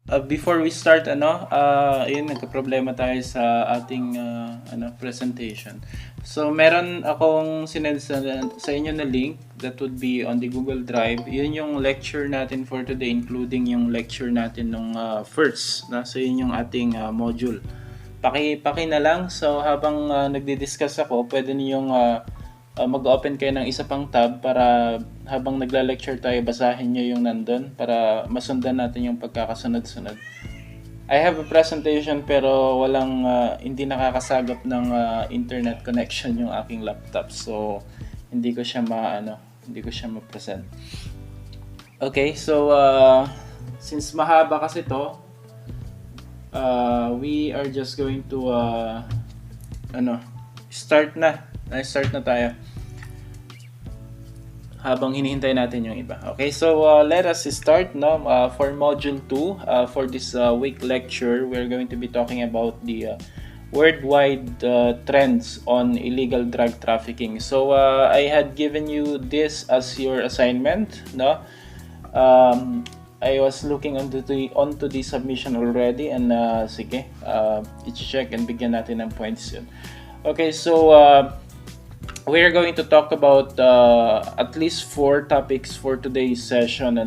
Before we start, ayun, nagka-problema tayo sa ating presentation. So, meron akong sinend sa inyo na link that would be on the Google Drive. Yun yung lecture natin for today, including yung lecture natin nung first. So, yun yung ating module. Paki na lang. So, habang nagdi-discuss ako, pwede ninyong mag-open kayo ng isa pang tab para habang nagla-lecture tayo, basahin nyo yung nandun para masundan natin yung pagkakasunod-sunod. I have a presentation pero hindi nakakasagap ng internet connection yung aking laptop. So, hindi ko siya ma-present. Okay, so since mahaba kasi to, we are just going to start na. Start na tayo habang hinihintay natin yung iba. Okay, so let us start for module 2. For this week lecture, we're going to be talking about the worldwide trends on illegal drug trafficking. So I had given you this as your assignment, no? I was looking onto the submission already, and sige, i-check and bigyan natin ng points yun. Okay, so we're going to talk about at least 4 topics for today's session.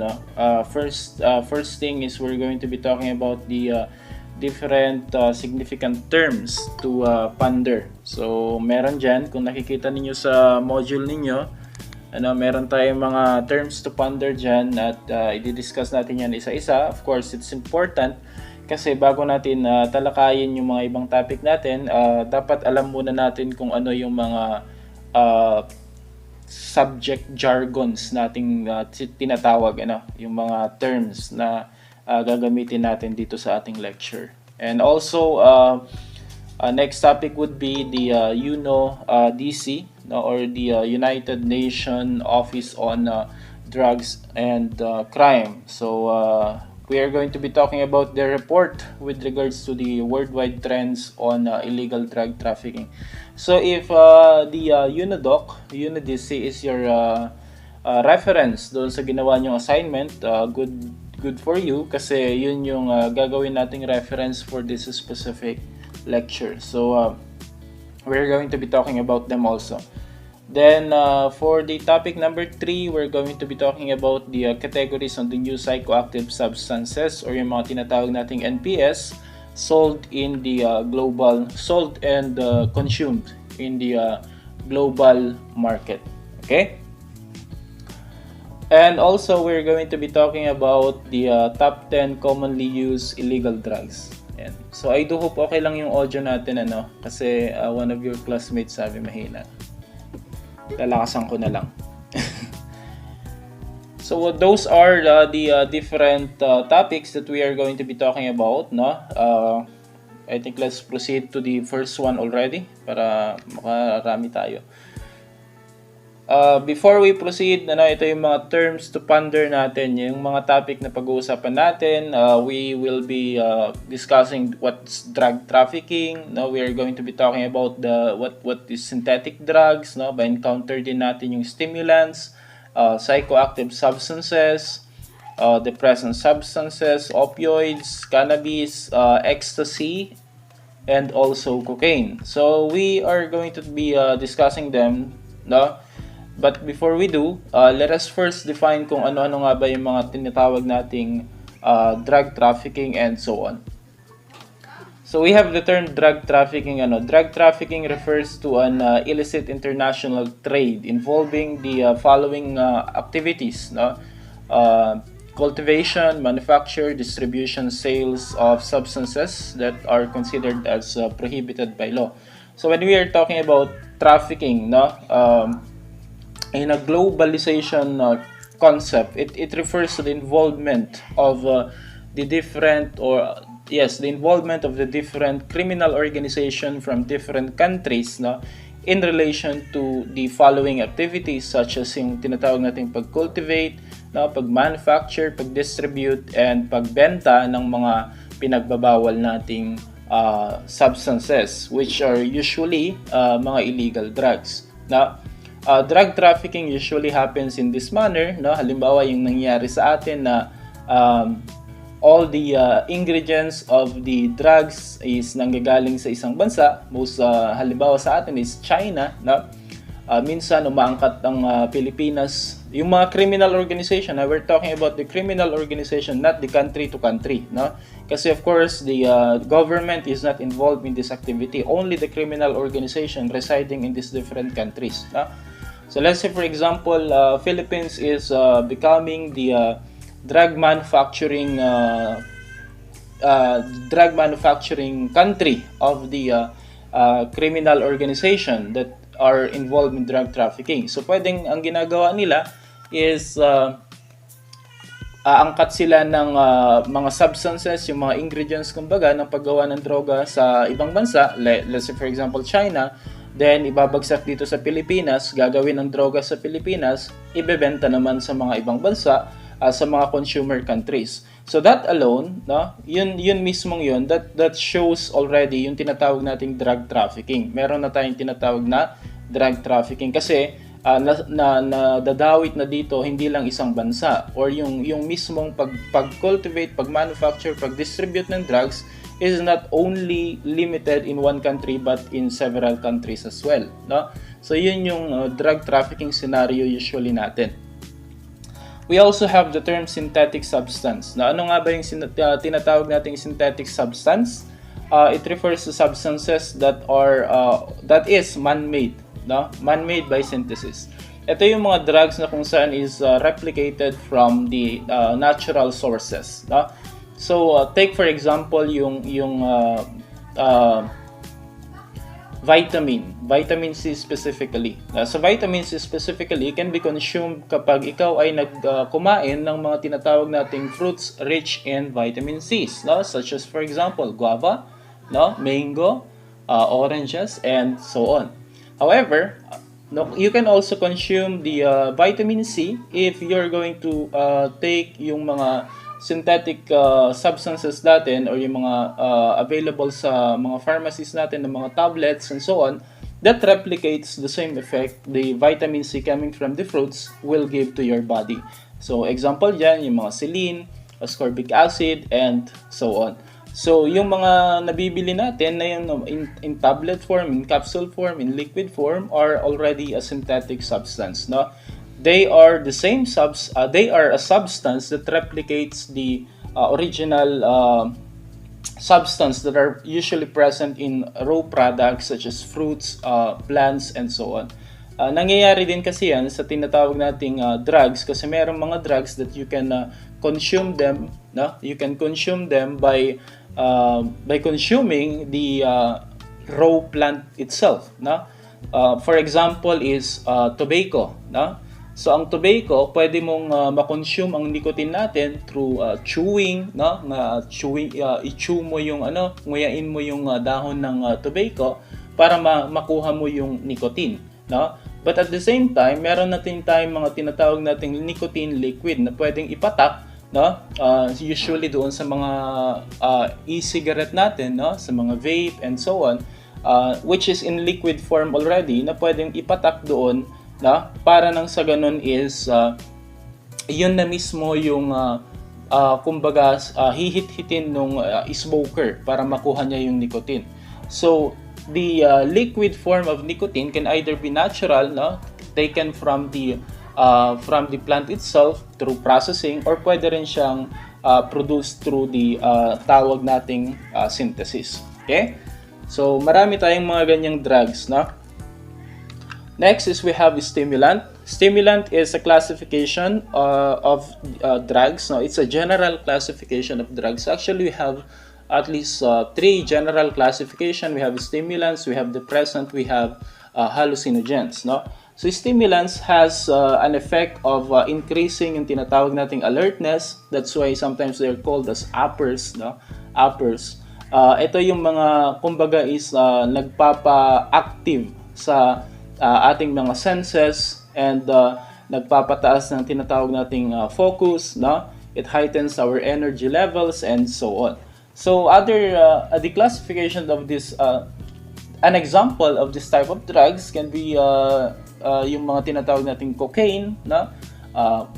First thing is we're going to be talking about the different significant terms to ponder. So meron dyan, kung nakikita ninyo sa module ninyo, meron tayong mga terms to ponder dyan at i-discuss natin yan isa-isa. Of course, it's important kasi bago natin talakayin yung mga ibang topic natin, dapat alam muna natin kung ano yung mga subject jargons nating tinatawag, yung mga terms na gagamitin natin dito sa ating lecture. And also next topic would be the DC, or the United Nations Office on Drugs and Crime. So we are going to be talking about the report with regards to the worldwide trends on illegal drug trafficking. So if the UNODC is your reference doon sa ginawa nyong assignment, good for you kasi yun yung gagawin nating reference for this specific lecture. So we're going to be talking about them also. Then for the topic number 3, we're going to be talking about the categories on the new psychoactive substances or yung mga tinatawag nating NPS sold and consumed in the global market. Okay? And also we're going to be talking about the top 10 commonly used illegal drugs. Ayan. So I do hope okay lang yung audio natin kasi one of your classmates sabi mahina. Lalakasan ko na lang. So those are the different topics that we are going to be talking about, I think let's proceed to the first one already para makarami tayo. Before we proceed, ito yung mga terms to ponder natin, yung mga topic na pag-uusapan natin. We will be discussing what's drug trafficking. We are going to be talking about what is synthetic drugs. Ba-encounter din natin yung stimulants, psychoactive substances, depressant substances, opioids, cannabis, ecstasy, and also cocaine. So we are going to be discussing them, But before we do, let us first define kung ano-ano nga ba yung mga tinatawag nating drug trafficking and so on. So we have the term drug trafficking. Drug trafficking refers to an illicit international trade involving the following activities, cultivation, manufacture, distribution, sales of substances that are considered as prohibited by law. So when we are talking about trafficking, in a globalization concept, it refers to the involvement of the involvement of the different criminal organization from different countries in relation to the following activities such as yung tinatawag nating pag-cultivate, pag-manufacture, pag-distribute, and pagbenta ng mga pinagbabawal nating substances, which are usually mga illegal drugs. Drug trafficking usually happens in this manner, halimbawa yung nangyari sa atin na all the ingredients of the drugs is nanggagaling sa isang bansa. Most halimbawa sa atin is China, no? Minsan umaangkat ang Pilipinas, yung mga criminal organization. Now we're talking about the criminal organization, not the country to country, no? Kasi of course the government is not involved in this activity, only the criminal organization residing in these different countries, no? So let's say for example, Philippines is becoming the drug manufacturing country of the criminal organization that are involved in drug trafficking. So pwedeng ang ginagawa nila is aangkat sila ng mga substances, yung mga ingredients kumbaga ng paggawa ng droga sa ibang bansa, let's say for example China, then ibabagsak dito sa Pilipinas, gagawin ng droga sa Pilipinas, ibebenta naman sa mga ibang bansa, sa mga consumer countries. So that alone, no, yun mismong yun, that shows already yung tinatawag nating drug trafficking. Meron na tayong tinatawag na drug trafficking kasi nadadawit na dito hindi lang isang bansa, or yung mismong pag-cultivate, pag-manufacture, pag-distribute ng drugs is not only limited in one country but in several countries as well, no? So yun yung drug trafficking scenario usually natin. We also have the term synthetic substance. Na ano nga ba yung tinatawag nating synthetic substance? It refers to substances that is man-made, no? Man-made by synthesis. Ito yung mga drugs na kung saan is replicated from the natural sources, no? So take for example yung vitamin C specifically. So vitamin C specifically can be consumed kapag ikaw ay kumain ng mga tinatawag nating fruits rich in vitamin C, no? Such as for example guava, no? Mango, oranges, and so on. However, no, you can also consume the vitamin C if you're going to take yung mga synthetic substances natin, or yung mga available sa mga pharmacies natin ng mga tablets and so on, that replicates the same effect the vitamin C coming from the fruits will give to your body. So example dyan, yung mga selene, ascorbic acid, and so on. So yung mga nabibili natin na yun in tablet form, in capsule form, in liquid form are already a synthetic substance, no? They are the same they are a substance that replicates the original substance that are usually present in raw products such as fruits, plants, and so on. Nangyayari din kasi yan sa tinatawag nating drugs, kasi merong mga drugs that you can consume them, no? You can consume them by consuming the raw plant itself, no? For example is tobacco, no? So ang tobacco, pwede mong ma-consume ang nicotine natin through chewing, no? I-chew mo yung nguyain mo yung dahon ng tobacco para makuha mo yung nicotine, no? But at the same time, meron natin tayong mga tinatawag nating nicotine liquid na pwedeng ipatak, no? Usually doon sa mga e-cigarette natin, no? Sa mga vape and so on, which is in liquid form already, na pwedeng ipatak doon, na para nang sa ganun is yun na mismo yung kumbaga hihit-hitin nung smoker para makuha niya yung nicotine. So the liquid form of nicotine can either be natural, no, taken from the plant itself through processing, or pwede rin siyang produced through the tawag nating synthesis. Okay? So marami tayong mga ganyang drugs, no? Next is we have stimulant. Stimulant is a classification of drugs. Now, it's a general classification of drugs. Actually, we have at least 3 general classification. We have stimulants, we have depressant, we have hallucinogens. No? So, stimulants has an effect of increasing yung tinatawag nating alertness. That's why sometimes they're called as uppers. No? Uppers. Ito yung mga, kumbaga is nagpapa-active sa ating mga senses, and nagpapataas ng tinatawag nating focus, no? It heightens our energy levels and so on. So other the classification of this an example of this type of drugs can be yung mga tinatawag nating cocaine, no?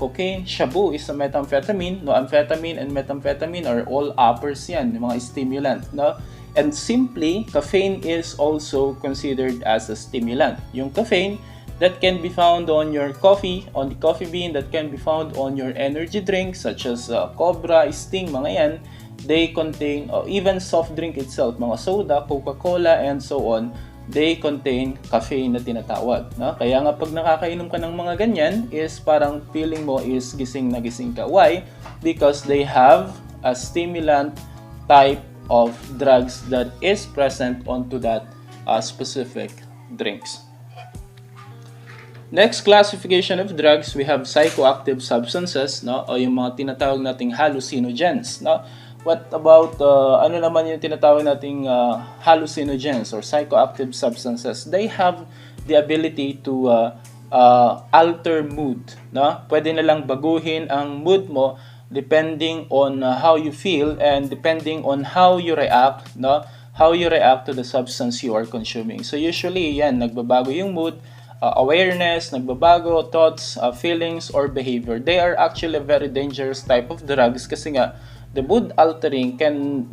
Cocaine, shabu is a methamphetamine. No, amphetamine and methamphetamine are all uppers yan, yung mga stimulant. No? And simply, caffeine is also considered as a stimulant. Yung caffeine that can be found on your coffee, on the coffee bean, that can be found on your energy drinks such as Cobra, Sting, mga yan, they contain, even soft drink itself, mga soda, Coca-Cola, and so on, they contain caffeine na tinatawag. No? Kaya nga pag nakakainom ka ng mga ganyan, is parang feeling mo is gising na gising ka. Why? Because they have a stimulant type of drugs that is present onto that specific drinks. Next classification of drugs, we have psychoactive substances, no? O yung mga tinatawag nating hallucinogens. No? What about, ano naman yung tinatawag nating hallucinogens or psychoactive substances? They have the ability to alter mood. No? Pwede nilang baguhin ang mood mo depending on how you feel and depending on how you react, no? How you react to the substance you are consuming. So usually, yan, nagbabago yung mood, awareness, nagbabago, thoughts, feelings, or behavior. They are actually a very dangerous type of drugs kasi nga, the mood altering can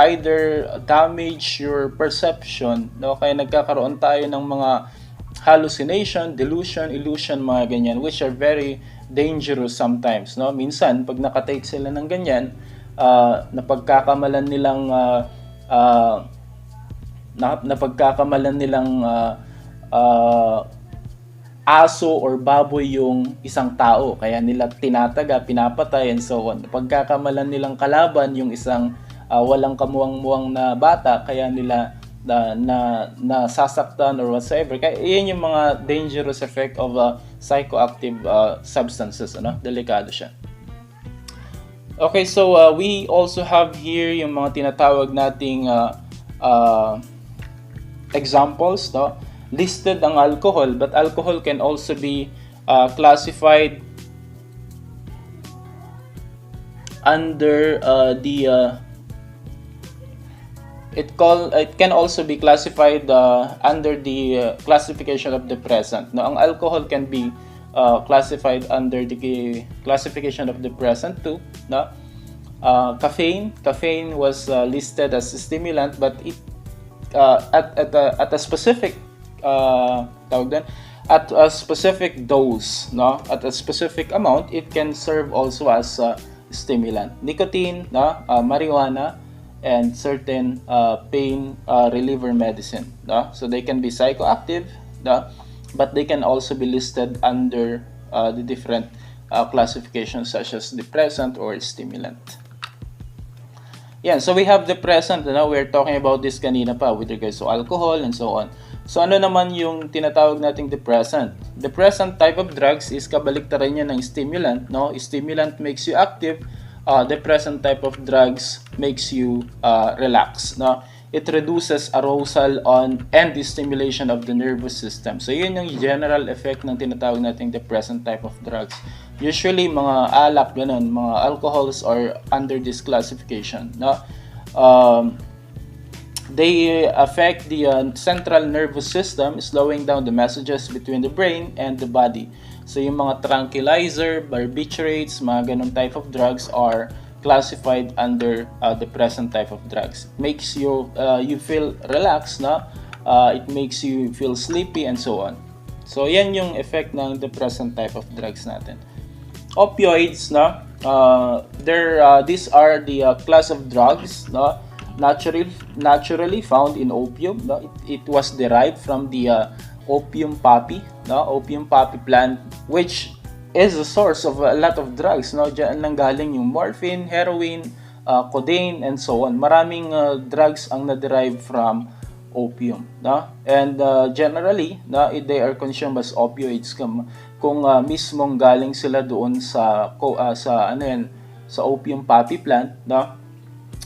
either damage your perception, no? Kaya nagkakaroon tayo ng mga hallucination, delusion, illusion, mga ganyan, which are very dangerous sometimes. No? Minsan, pag nakatake sila ng ganyan, napagkakamalan nilang aso or baboy yung isang tao. Kaya nila tinataga, pinapatay, and so on. Pagkakamalan nilang kalaban yung isang walang kamuwang-muwang na bata, kaya nila nasasaktan or whatsoever. Kaya yan yung mga dangerous effect of psychoactive substances. Ano? Delikado siya. Okay, so we also have here yung mga tinatawag nating examples. No? Listed ang alcohol, but alcohol can also be classified under it can also be classified under the classification of depressant. No, ang alcohol can be classified under the classification of depressant too. No, caffeine was listed as a stimulant, but it at a specific at a specific dose, no, at a specific amount, it can serve also as a stimulant. Nicotine, no, marijuana, and certain pain reliever medicine. No? So they can be psychoactive, no? But they can also be listed under the different classifications such as depressant or stimulant. Yeah, so we have depressant. No? We're talking about this kanina pa with regards to alcohol and so on. So ano naman yung tinatawag nating depressant? Depressant type of drugs is kabaliktaran niya ng stimulant. No? Stimulant makes you active. Depressant type of drugs makes you relax. No? It reduces arousal and the stimulation of the nervous system. So yun yung general effect ng tinatawag nating depressant type of drugs. Usually mga alak, ganun, mga alcohols are under this classification. No? They affect the central nervous system, slowing down the messages between the brain and the body. So yung mga tranquilizer, barbiturates, mga ganun type of drugs are classified under depressant type of drugs. It makes you feel relaxed, no? It makes you feel sleepy and so on. So yan yung effect ng depressant type of drugs natin. Opioids, no? These are the class of drugs, no? Naturally found in opium. No? It was derived from the opium poppy, no? Opium poppy plant, which is the source of a lot of drugs. No? Diyan nanggaling yung morphine, heroin, codeine, and so on. Maraming drugs ang na-derive from opium. No? And generally, no, they are consumed as opioids. Kung mismong galing sila doon sa opium poppy plant, no?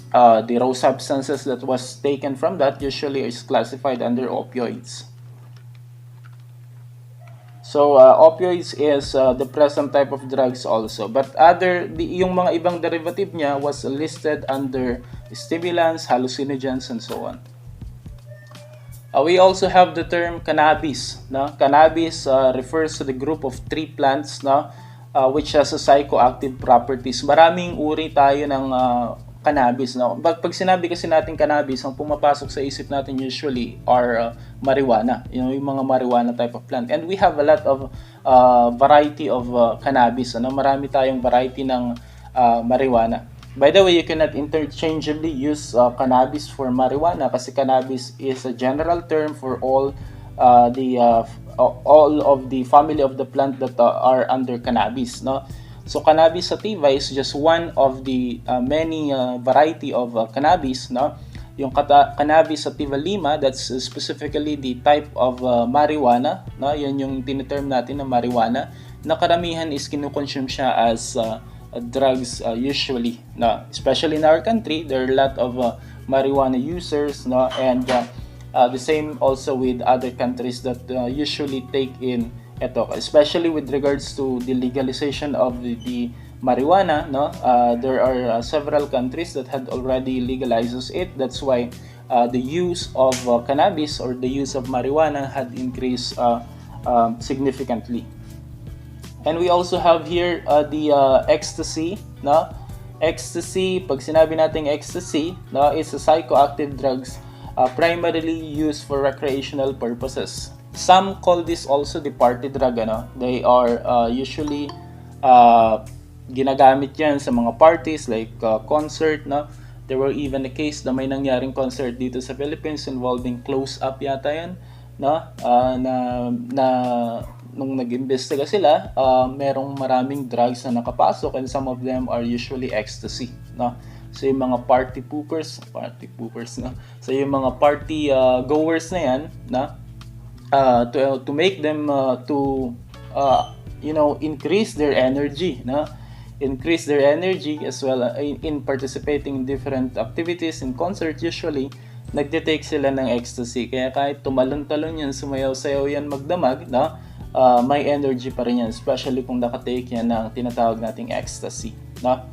The raw substances that was taken from that usually is classified under opioids. So opioids is depressant type of drugs also, but yung mga ibang derivative niya was listed under stimulants, hallucinogens, and so on. We also have the term cannabis. No? Cannabis refers to the group of tree plants, no? Which has a psychoactive properties. Maraming uri tayo ng cannabis. No? Pag sinabi kasi natin cannabis, ang pumapasok sa isip natin usually are marijuana. Yung mga marijuana type of plant. And we have a lot of variety of cannabis. Ano? Marami tayong variety ng marijuana. By the way, you cannot interchangeably use cannabis for marijuana kasi cannabis is a general term for all of the family of the plant that are under cannabis, no? So cannabis sativa is just one of the many variety of cannabis, no? Yung cannabis sativa lima, that's specifically the type of marijuana, no? Yan yung tiniterm natin na marijuana, na karamihan is kinukonsume siya as drugs usually, no? Especially in our country, there are a lot of marijuana users, no? And the same also with other countries that usually take in ito, especially with regards to the legalization of the marijuana, no? There are several countries that had already legalized it. That's why the use of cannabis or the use of marijuana had increased significantly. And we also have here the ecstasy, no? Ecstasy, pag sinabi natin ecstasy, no, is a psychoactive drugs primarily used for recreational purposes. Some call this also the party drug, ano? They are usually ginagamit yan sa mga parties like concert, no? There were even a case na may nangyaring concert dito sa Philippines involving close-up yata yan, no? Nung nag-imbestiga sila, merong maraming drugs na nakapasok and some of them are usually ecstasy, no? So yung mga party poopers, no? So yung mga party goers na yan, no? To make them increase their energy, no? Increase their energy as well in participating in different activities in concert. Usually nagte-take sila ng ecstasy, kaya kahit tumalon-talon yan, sumayaw-sayaw yan, magdamag, no? May energy pa rin yan, especially kung nakatake yan ng tinatawag nating ecstasy, no?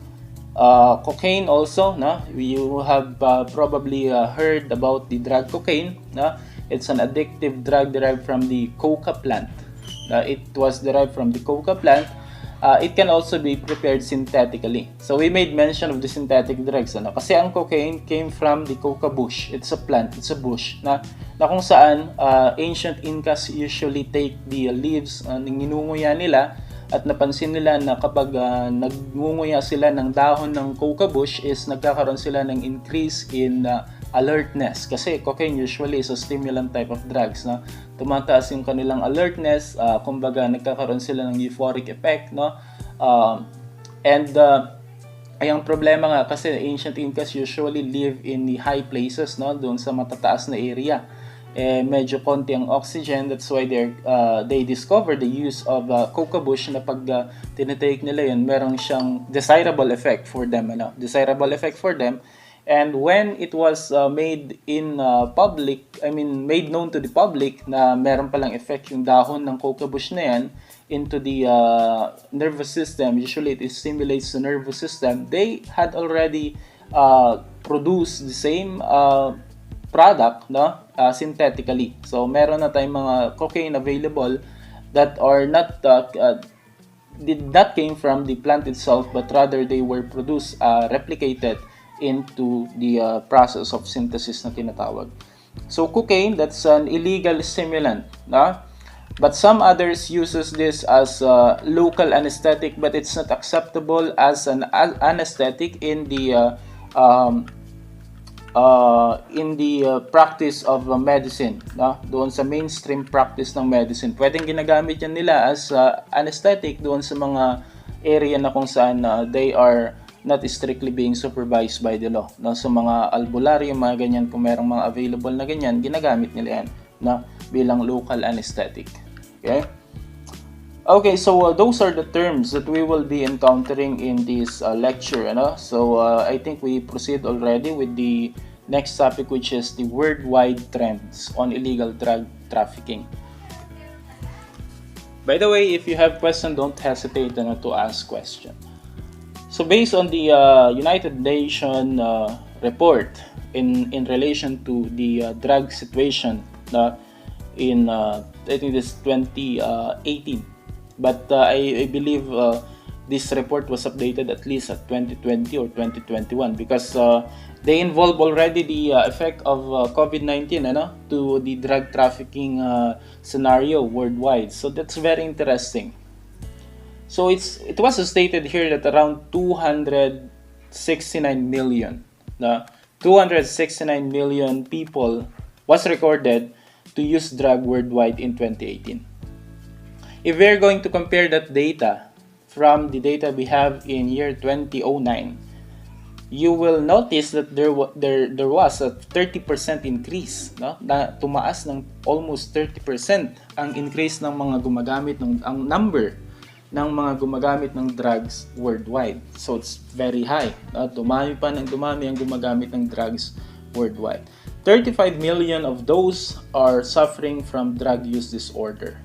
Cocaine also, no? You have probably heard about the drug cocaine, no? It's an addictive drug derived from the coca plant. It was derived from the coca plant. It can also be prepared synthetically. So we made mention of the synthetic drugs, ano? Kasi ang cocaine came from the coca bush. It's a plant, it's a bush na kung saan ancient Incas usually take the leaves, ningunguya nila, at napansin nila na kapag nagngunguya sila ng dahon ng coca bush is nagkakaroon sila ng increase in alertness, kasi cocaine usually is a stimulant type of drugs, no? Tumataas yung kanilang alertness, kumbaga nagkakaroon sila ng euphoric effect, no? Ay ang problema nga kasi ancient Incas usually live in the high places, no? Doon sa matataas na area. Medyo konti ang oxygen, that's why they discovered the use of coca bush na pag tinitake nila yun, meron siyang desirable effect for them, ano? Desirable effect for them. And when it was made known to the public na meron palang effect yung dahon ng coca bush na yan into the nervous system, usually it stimulates the nervous system, they had already produced the same product, no? Synthetically. So meron na tayong mga cocaine available that are not did not came from the plant itself, but rather they were produced, replicated into the process of synthesis na tinatawag. So cocaine, that's an illegal stimulant, no? But some others uses this as a local anesthetic, but it's not acceptable as an anesthetic in the practice of medicine, no? Doon sa mainstream practice ng medicine. Pwedeng ginagamit yan nila as anesthetic doon sa mga area na kung saan they are not strictly being supervised by the law, no? Sa mga albularyo, mga ganyan, kung merong mga available na ganyan, ginagamit nila yan, no? Bilang local anesthetic. Okay, so those are the terms that we will be encountering in this lecture, ano? So I think we proceed already with the next topic, which is the worldwide trends on illegal drug trafficking. By the way, if you have questions, don't hesitate to ask questions. So based on the United Nations report in relation to the drug situation na in I think this 2018. But I believe this report was updated at least at 2020 or 2021 because they involve already the effect of COVID-19 to the drug trafficking scenario worldwide. So that's very interesting. So it was stated here that around 269 million, 269 million people was recorded to use drug worldwide in 2018. If we're going to compare that data from the data we have in year 2009, you will notice that there was a 30% increase, na tumaas ng almost 30% ang increase ng mga gumagamit ang number ng mga gumagamit ng drugs worldwide. So it's very high. Dumami pa ng dumami ang gumagamit ng drugs worldwide. 35 million of those are suffering from drug use disorder.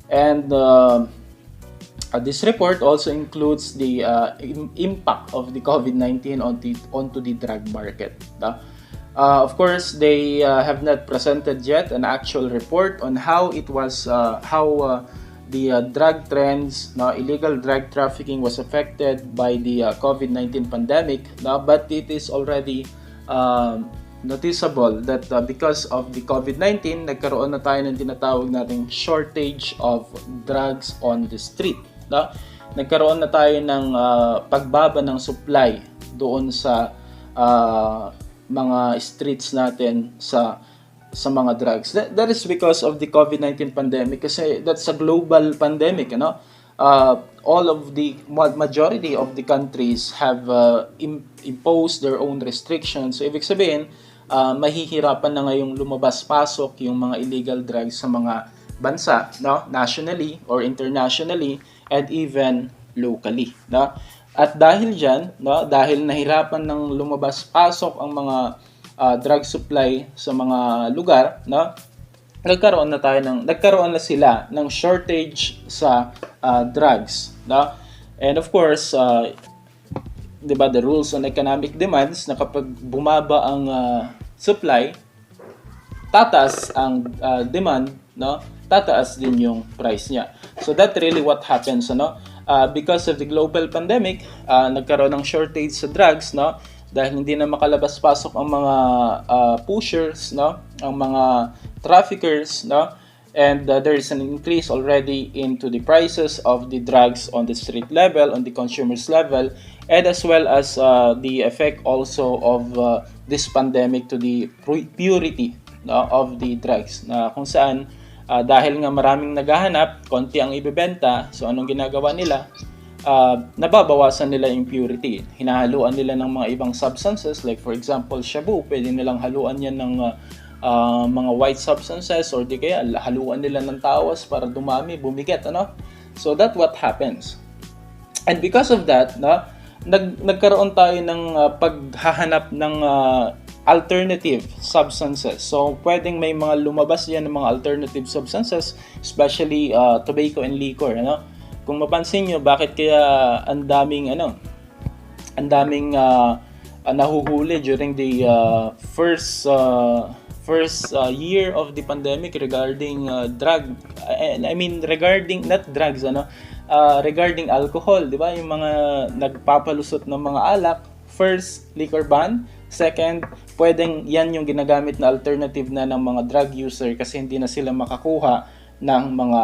And this report also includes the impact of the COVID-19 onto the drug market. Of course, they have not presented yet an actual report on how it was, the drug trends, illegal drug trafficking was affected by the COVID-19 pandemic. But it is already noticeable that because of the COVID-19, nagkaroon na tayo ng tinatawag nating shortage of drugs on the street. Nagkaroon na tayo ng pagbaba ng supply doon sa mga streets natin sa mga drugs. That is because of the COVID-19 pandemic kasi that's a global pandemic, all of the majority of the countries have imposed their own restrictions. So ibig sabihin, mahihirapan na ngayong lumabas-pasok yung mga illegal drugs sa mga bansa, nationally or internationally and even locally. At dahil dyan, dahil nahirapan ng lumabas-pasok ang mga drug supply sa mga lugar, nagkaroon na sila ng shortage sa drugs. And of course, diba, the rules on economic demands na kapag bumaba ang supply, tataas ang demand, tataas din yung price niya. So that really what happens, because of the global pandemic, nagkaroon ng shortage sa drugs, dahil hindi na makalabas-pasok ang mga pushers, ang mga traffickers, and there is an increase already into the prices of the drugs on the street level, on the consumers level, and as well as the effect also of this pandemic to the purity of the drugs, na kung saan dahil nga maraming naghahanap, konti ang ibebenta, so anong ginagawa nila? Nababawasan nila yung purity. Hinahaluan nila ng mga ibang substances, like for example, shabu, pwede nilang haluan yan ng mga white substances, or di kaya haluan nila ng tawas para dumami, bumigat, So that's what happens. And because of that, nagkaroon tayo ng paghahanap ng alternative substances. So pwedeng may mga lumabas yan ng mga alternative substances, especially tobacco and liquor, Kung mapansin nyo, bakit kaya ang daming nahuhuli during the first year of the pandemic regarding regarding alcohol, di ba? Yung mga nagpapalusot ng mga alak, first, liquor ban. Second, pwedeng yan yung ginagamit na alternative na ng mga drug user kasi hindi na sila makakuha ng mga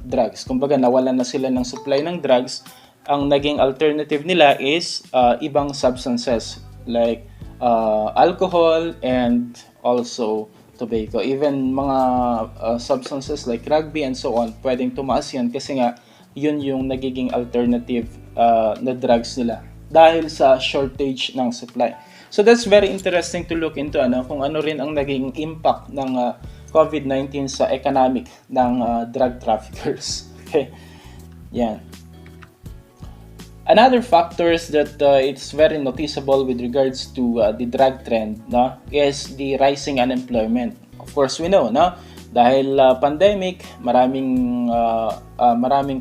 drugs. Kumbaga, nawalan na sila ng supply ng drugs. Ang naging alternative nila is ibang substances like alcohol and also tobacco. Even mga substances like rugby and so on, pwedeng tumaas yan kasi nga yun yung nagiging alternative na drugs nila dahil sa shortage ng supply. So that's very interesting to look into kung ano rin ang naging impact ng COVID-19 sa economic ng drug traffickers. Okay. Yan. Another factors that it's very noticeable with regards to the drug trend, is the rising unemployment. Of course, we know, dahil pandemic, maraming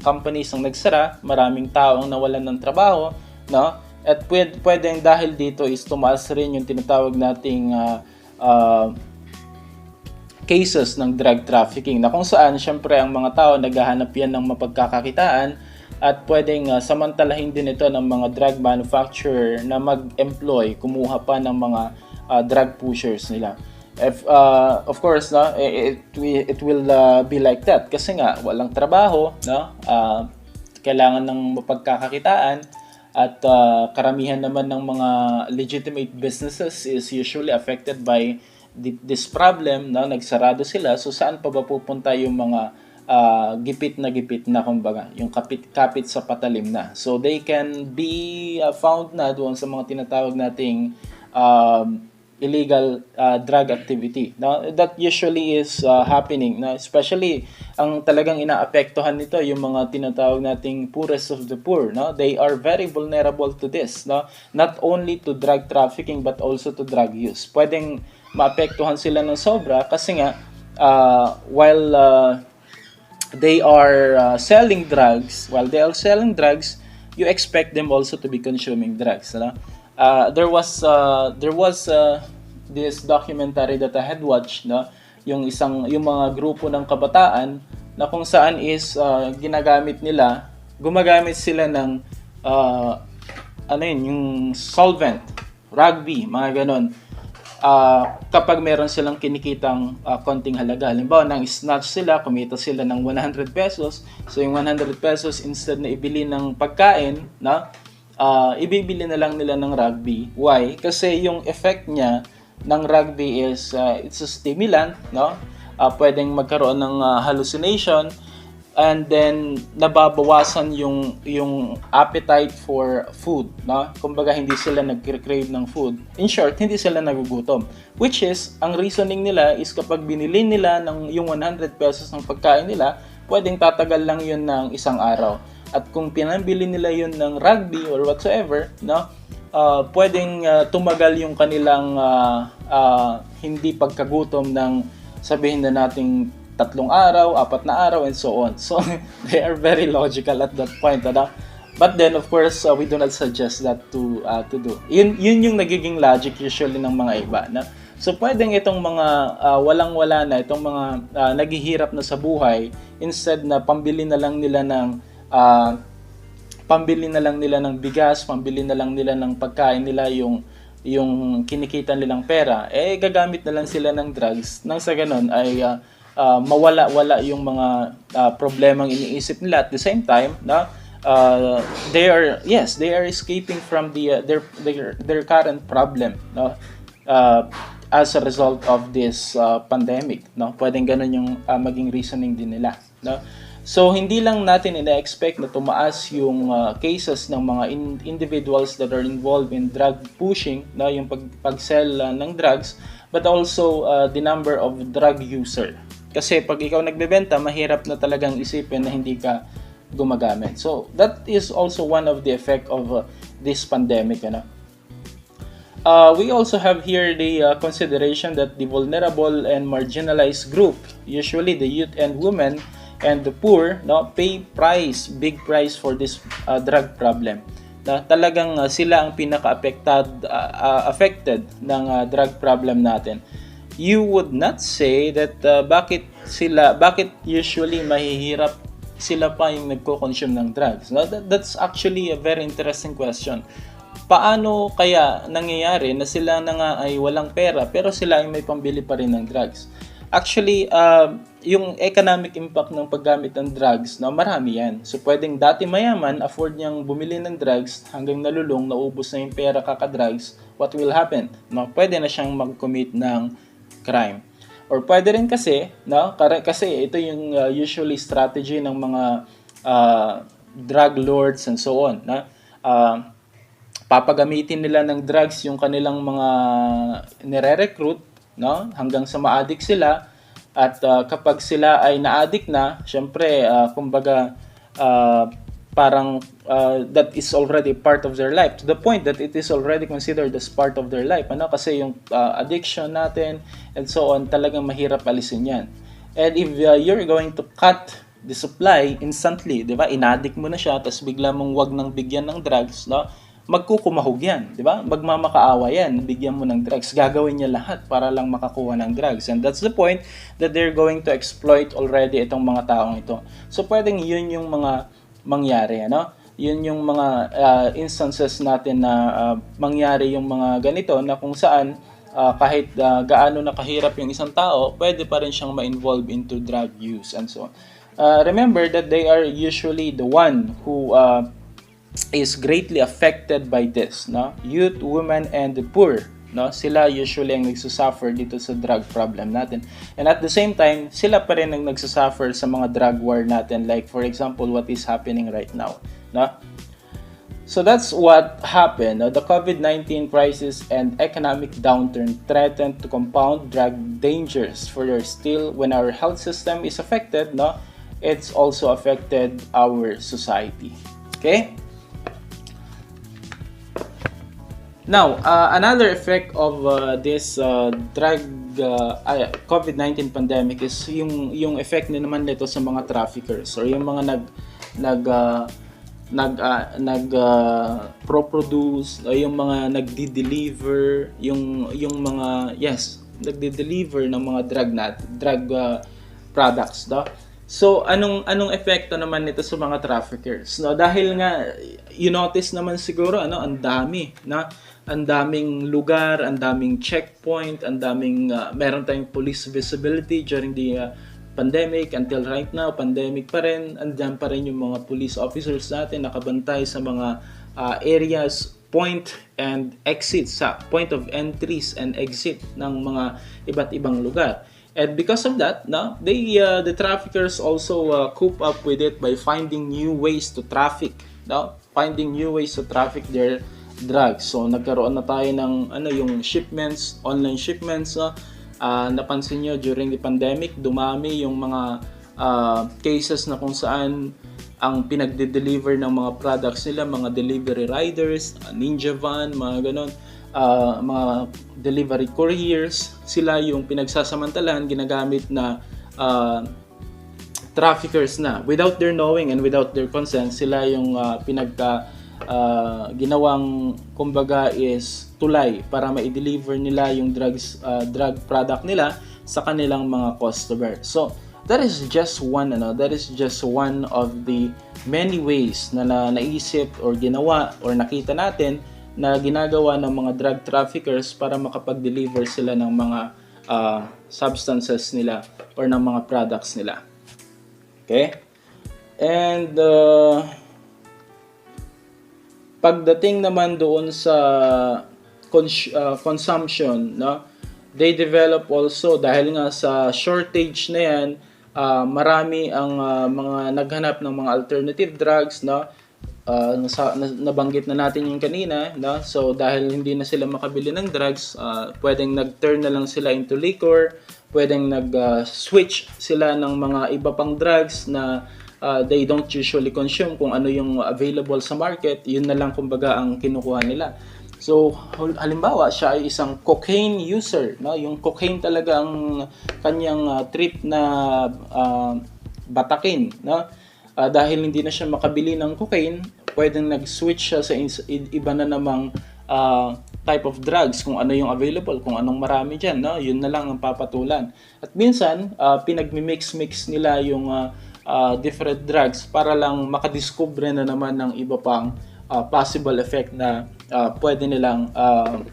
companies ang nagsara, maraming tao ang nawalan ng trabaho, At pwedeng dahil dito is tumaas rin yung tinatawag nating cases ng drug trafficking na kung saan syempre ang mga tao naghahanap yan ng mapagkakakitaan at pwedeng samantalahin din ito ng mga drug manufacturer na mag-employ, kumuha pa ng mga drug pushers nila. If, of course, no, it will be like that kasi nga walang trabaho, no? Kailangan ng mapagkakakitaan at karamihan naman ng mga legitimate businesses is usually affected by this problem, no? Nagsarado sila, so saan pa ba pupunta yung mga gipit na kumbaga, yung kapit sa patalim na. So they can be found na doon sa mga tinatawag nating illegal drug activity. Now, that usually is happening, no? Especially ang talagang inaapektuhan nito yung mga tinatawag nating poorest of the poor, no? They are very vulnerable to this, no? Not only to drug trafficking but also to drug use. Pwedeng maapektuhan sila ng sobra kasi nga while they are selling drugs, you expect them also to be consuming drugs, no? There was this documentary that I had watched, no? Yung mga grupo ng kabataan na kung saan is gumagamit sila ng yung solvent, rugby, mga ganon. Kapag meron silang kinikitang konting halaga. Halimbawa, nang snatch sila, kumita sila ng 100 pesos. So, yung 100 pesos, instead na ibili ng pagkain, na ibibili na lang nila ng rugby. Why? Kasi yung effect niya ng rugby is, it's a stimulant, no? Pwedeng magkaroon ng hallucination, and then nababawasan yung appetite for food, no? Kumbaga hindi sila nagcrave ng food. In short, hindi sila nagugutom. Which is, ang reasoning nila is kapag binili nila yung 100 pesos ng pagkain nila, pwedeng tatagal lang yun ng isang araw. At kung pinambili nila yun ng rugby or whatsoever, no? Pwedeng tumagal yung kanilang hindi pagkagutom ng sabihin na nating 3 araw, 4 na araw, and so on. So, they are very logical at that point. But then, of course, we do not suggest that to do. Yun yung nagiging logic usually ng mga iba. Na? So, pwedeng itong mga walang-wala na, itong mga naghihirap na sa buhay, instead na pambili na lang nila ng bigas, pambili na lang nila ng pagkain nila, yung kinikita nilang pera, gagamit na lang sila ng drugs. Nang sa ganun ay mawala-wala yung mga problemang iniisip nila. At the same time, they are escaping from their current problem, no? As a result of this pandemic, no? Pwedeng ganun yung maging reasoning din nila, no? So hindi lang natin ina-expect na tumaas yung cases ng mga individuals that are involved in drug pushing, no? Yung pag-sell ng drugs, but also the number of drug user. Kasi pag ikaw nagbebenta, mahirap na talagang isipin na hindi ka gumagamit. So, that is also one of the effect of this pandemic. We also have here the consideration that the vulnerable and marginalized group, usually the youth and women and the poor, pay big price for this drug problem. Talagang sila ang affected ng drug problem natin. You would not say that bakit usually mahihirap sila pa yung nagko-consume ng drugs. That's actually a very interesting question. Paano kaya nangyayari na sila na nga ay walang pera pero sila ay may pambili pa rin ng drugs? Actually, yung economic impact ng paggamit ng drugs, marami yan. So, pwedeng dati mayaman, afford niyang bumili ng drugs hanggang nalulung, naubos na yung pera kakadrugs, what will happen? Pwede na siyang mag-commit ng crime. Or pwede rin kasi, kasi ito yung usually strategy ng mga drug lords and so on. Papagamitin nila ng drugs yung kanilang mga nire-recruit, hanggang sa ma-addict sila. At kapag sila ay na-addict na, syempre, kumbaga, parang that is already part of their life, to the point that it is already considered as part of their life. Kasi yung addiction natin and so on, talagang mahirap alisin yan. And if you're going to cut the supply instantly, di ba? Inaddict mo na siya, tapos bigla mong wag nang bigyan ng drugs, magkukumahog yan, di ba? Magmamakaawa yan, bigyan mo ng drugs. Gagawin niya lahat para lang makakuha ng drugs. And that's the point that they're going to exploit already itong mga taong ito. So, pwedeng yun yung mga mangyari, ano? Yun yung mga instances natin na mangyari yung mga ganito na kung saan kahit gaano nakahirap yung isang tao, pwede pa rin siyang ma-involve into drug use and so on. Remember that they are usually the one who is greatly affected by this, no? Youth, women, and the poor, no? Sila usually ang nagsusuffer dito sa drug problem natin. And at the same time, sila pa rin ang nagsusuffer sa mga drug war natin, like for example, what is happening right now, no? So that's what happened. The COVID-19 crisis and economic downturn threatened to compound drug dangers further. Still, when our health system is affected, no, it's also affected our society. Okay? Now, another effect of this drug COVID-19 pandemic is yung effect na naman nito sa mga traffickers or yung mga pro-produce o yung mga nagdi-deliver, yung mga nagdi-deliver ng mga drug products, no? So, anong epekto naman nito sa mga traffickers? No, dahil nga you notice naman siguro ang daming lugar, ang daming checkpoint, ang daming meron tayong police visibility during the pandemic. Until right now, pandemic pa rin, andyan pa rin yung mga police officers natin nakabantay sa mga areas, point and exit, sa point of entries and exit ng mga iba't ibang lugar. And because of that, no, the traffickers also cope up with it by finding new ways to traffic, no? Finding new ways to traffic their drugs. So nagkaroon na tayo ng yung shipments, online shipments, no? Napansin nyo during the pandemic, dumami yung mga cases na kung saan ang pinagde-deliver ng mga products nila, mga delivery riders, ninja van, mga ganon, mga delivery couriers, sila yung pinagsasamantalahan, ginagamit na traffickers na. Without their knowing and without their consent, sila yung ginawang kumbaga is tulay para ma-deliver nila yung drug product nila sa kanilang mga customer. So that is just one of the many ways na naisip or ginawa or nakita natin na ginagawa ng mga drug traffickers para makapag-deliver sila ng mga substances nila or ng mga products nila. Okay? And pagdating naman doon sa consumption, no? They develop also dahil nga sa shortage na yan, marami ang mga naghanap ng mga alternative drugs, no? Nabanggit na natin yung kanina, no? So dahil hindi na sila makabili ng drugs, pwedeng nag-turn na lang sila into liquor, pwedeng nag-switch sila ng mga iba pang drugs na they don't usually consume. Kung ano yung available sa market, yun na lang kumbaga ang kinukuha nila. So halimbawa, siya ay isang cocaine user, no? Yung cocaine talaga ang kanyang trip na batakin, no? Dahil hindi na siya makabili ng cocaine, pwedeng nag-switch siya sa iba na namang type of drugs, kung ano yung available, kung anong marami dyan, no? Yun na lang ang papatulan. At minsan, pinag-mix nila yung different drugs para lang makadiscover na naman ng iba pang possible effect na pwede nilang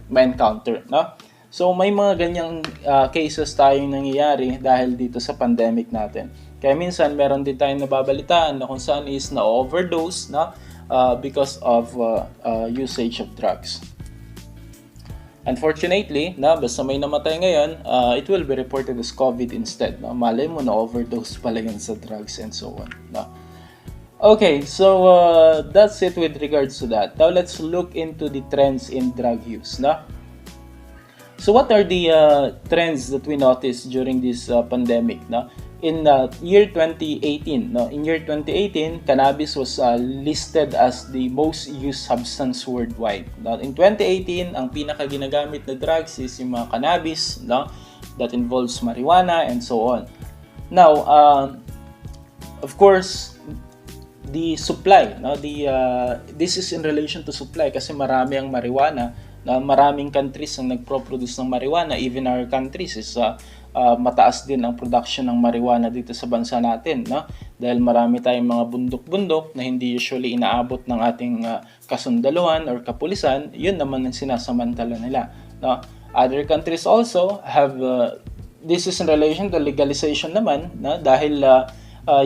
ma-encounter, no? So may mga ganyang cases tayong nangyayari dahil dito sa pandemic natin. Kaya minsan meron din tayong nababalitaan na kung saan is na-overdose, no? Because of usage of drugs. Unfortunately, basta may namatay ngayon, it will be reported as COVID instead, no? Malay mo na-overdose pala yun sa drugs and so on, no? Okay, so that's it with regards to that. Now let's look into the trends in drug use, no? So what are the trends that we noticed during this pandemic, no? In year 2018, no? In year 2018, cannabis was listed as the most used substance worldwide. Now, in 2018, ang pinaka ginagamit na drugs is yung mga cannabis, no? That involves marijuana and so on. Now, of course, the supply, no? This is in relation to supply kasi marami ang marijuana, na maraming countries ang nagpro-produce ng marijuana. Even our countries is mataas din ang production ng marijuana dito sa bansa natin, no? Dahil marami tayong mga bundok-bundok na hindi usually inaabot ng ating kasundaluhan or kapulisan, yun naman ang sinasamantala nila, no? Other countries also have this is in relation to legalization naman, no? Dahil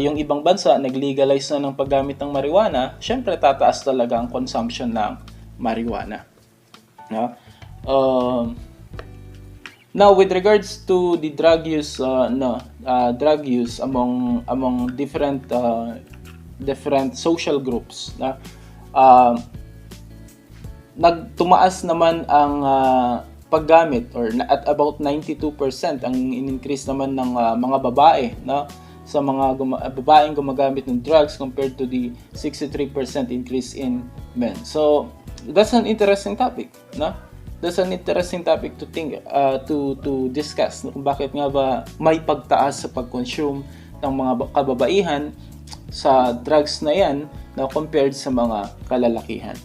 yung ibang bansa nag-legalize na ng paggamit ng marijuana, syempre tataas talaga ang consumption ng marijuana, no? Now, with regards to the drug use, drug use among different social groups, nagtumaas naman ang paggamit, or at about 92% ang in-increase naman ng mga babae, no, sa mga babaeng gumagamit ng drugs compared to the 63% increase in men. So that's an interesting topic, no? That's an interesting topic to think to discuss, no? Kung bakit nga ba may pagtaas sa pag-consume ng mga kababaihan sa drugs na yan, na compared sa mga kalalakihan.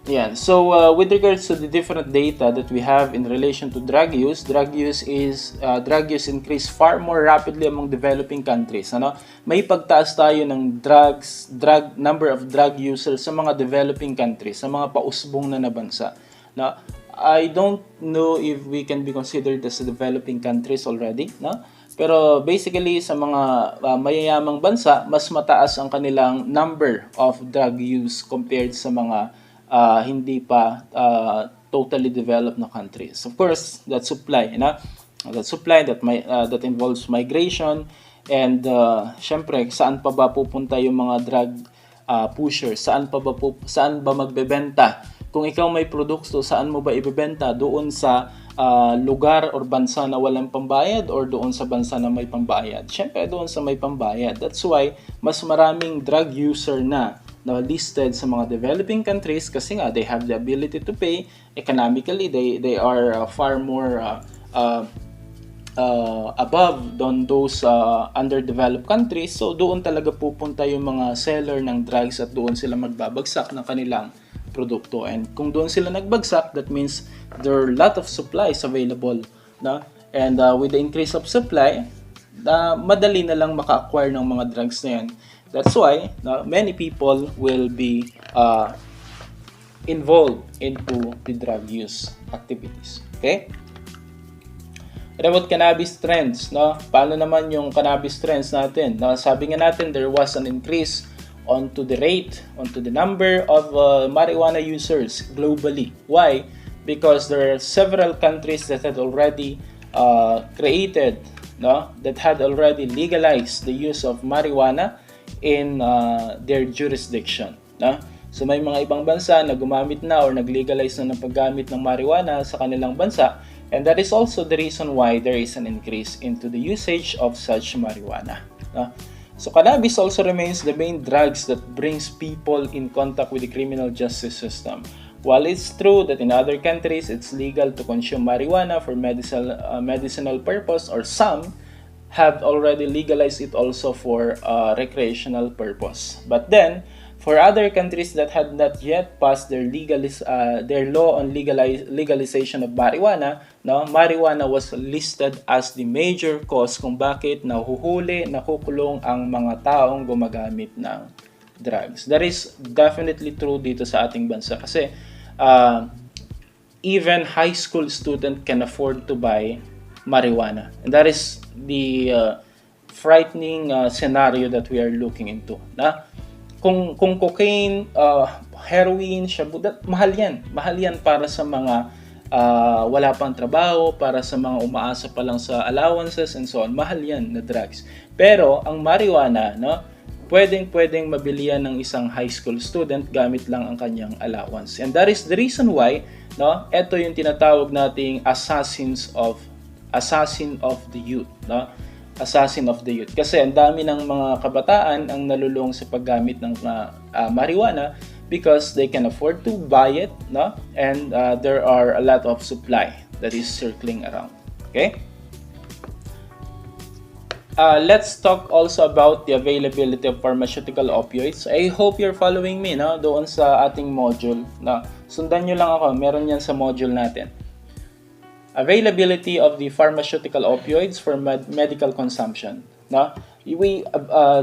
Yeah. So with regards to the different data that we have in relation to drug use increase far more rapidly among developing countries. Ano? May pagtaas tayo ng number of drug users sa mga developing countries, sa mga pausbong na bansa. No? I don't know if we can be considered as developing countries already, no? Pero basically sa mga mayayamang bansa, mas mataas ang kanilang number of drug use compared sa mga hindi pa totally developed na countries. Of course, that supply, that involves migration, and syempre saan pa ba pupunta yung mga drug pushers? Saan ba magbebenta? Kung ikaw may produkto, saan mo ba ibebenta? Doon sa lugar or bansa na walang pambayad, or doon sa bansa na may pambayad? Syempre doon sa may pambayad. That's why mas maraming drug user na listed sa mga developing countries, kasi nga they have the ability to pay economically. They are far more above than those underdeveloped countries. So doon talaga pupunta yung mga seller ng drugs, at doon sila magbabagsak ng kanilang produkto. And kung doon sila nagbagsak, that means there are a lot of supplies available, no? And with the increase of supply, madali na lang maka-acquire ng mga drugs na yan. That's why many people will be involved into the drug use activities. Okay? What about cannabis trends? No? Paano naman yung cannabis trends natin? Sabi nga natin, there was an increase onto the number of marijuana users globally. Why? Because there are several countries that had already that had already legalized the use of marijuana in their jurisdiction. No? So may mga ibang bansa na gumamit na or nag-legalize na ng paggamit ng marijuana sa kanilang bansa, and that is also the reason why there is an increase into the usage of such marijuana. No? So cannabis also remains the main drugs that brings people in contact with the criminal justice system. While it's true that in other countries it's legal to consume marijuana for medicinal purpose, or some have already legalized it also for recreational purpose. But then, for other countries that had not yet passed their law on legalization of marijuana, marijuana was listed as the major cause kung bakit nakukulong ang mga taong gumagamit ng drugs. That is definitely true dito sa ating bansa, kasi even high school student can afford to buy marijuana, and that is the frightening scenario that we are looking into. Kung cocaine, heroin, shabu, mahal yan para sa mga wala pang trabaho, para sa mga umaasa pa lang sa allowances and so on. Mahal yan na drugs. Pero ang marijuana, pwedeng mabilihan ng isang high school student gamit lang ang kanyang allowance. And that is the reason why ito yung tinatawag nating assassin of the youth, assassin of the youth. Kasi ang dami ng mga kabataan ang nalulung sa paggamit ng marijuana because they can afford to buy it, and there are a lot of supply that is circling around. Okay? Let's talk also about the availability of pharmaceutical opioids. I hope you're following me, no, doon sa ating module. No? Sundan nyo lang ako, meron yan sa module natin. Availability of the pharmaceutical opioids for medical consumption. No?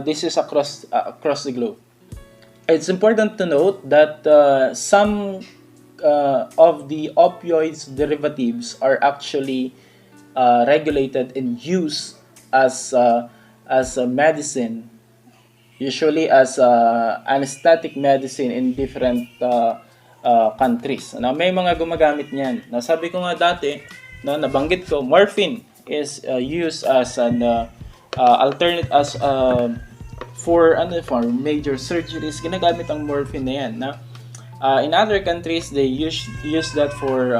This is across the globe. It's important to note that some of the opioids derivatives are actually regulated and used as a medicine, usually as anesthetic medicine in different countries. May mga gumagamit niyan. Sabi ko nga dati, nabanggit ko, morphine is used as an alternate for major surgeries. Ginagamit ang morphine na yan. In other countries, they use that for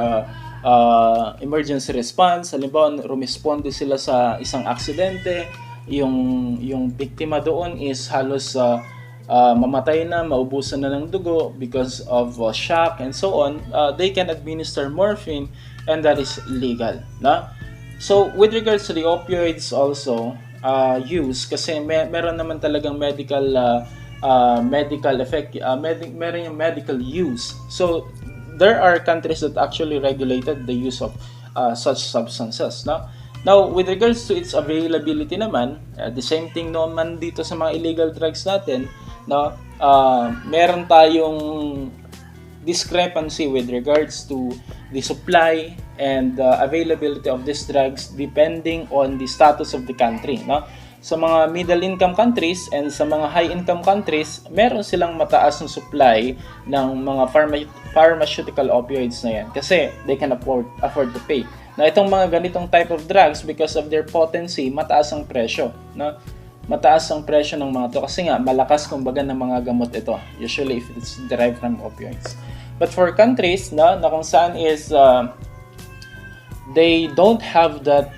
emergency response. Halimbawa, rumisponde sila sa isang aksidente, yung biktima doon is halos mamatay na, maubusan na ng dugo because of shock and so on. They can administer morphine and that is legal. So with regards to the opioids also use, kasi meron naman talagang medical effect, meron yung medical use. So there are countries that actually regulated the use of such substances. Now, with regards to its availability naman, the same thing naman dito sa mga illegal drugs natin, meron tayong discrepancy with regards to the supply and availability of these drugs depending on the status of the country. Sa mga middle income countries and sa mga high income countries, meron silang mataas na supply ng mga pharmaceutical opioids na yan kasi they can afford to pay. Itong mga ganitong type of drugs, because of their potency, mataas ang presyo. Mataas ang presyo ng mga to kasi nga malakas kumbaga ng mga gamot ito, usually if it's derived from opioids. But for countries na kung saan is they don't have that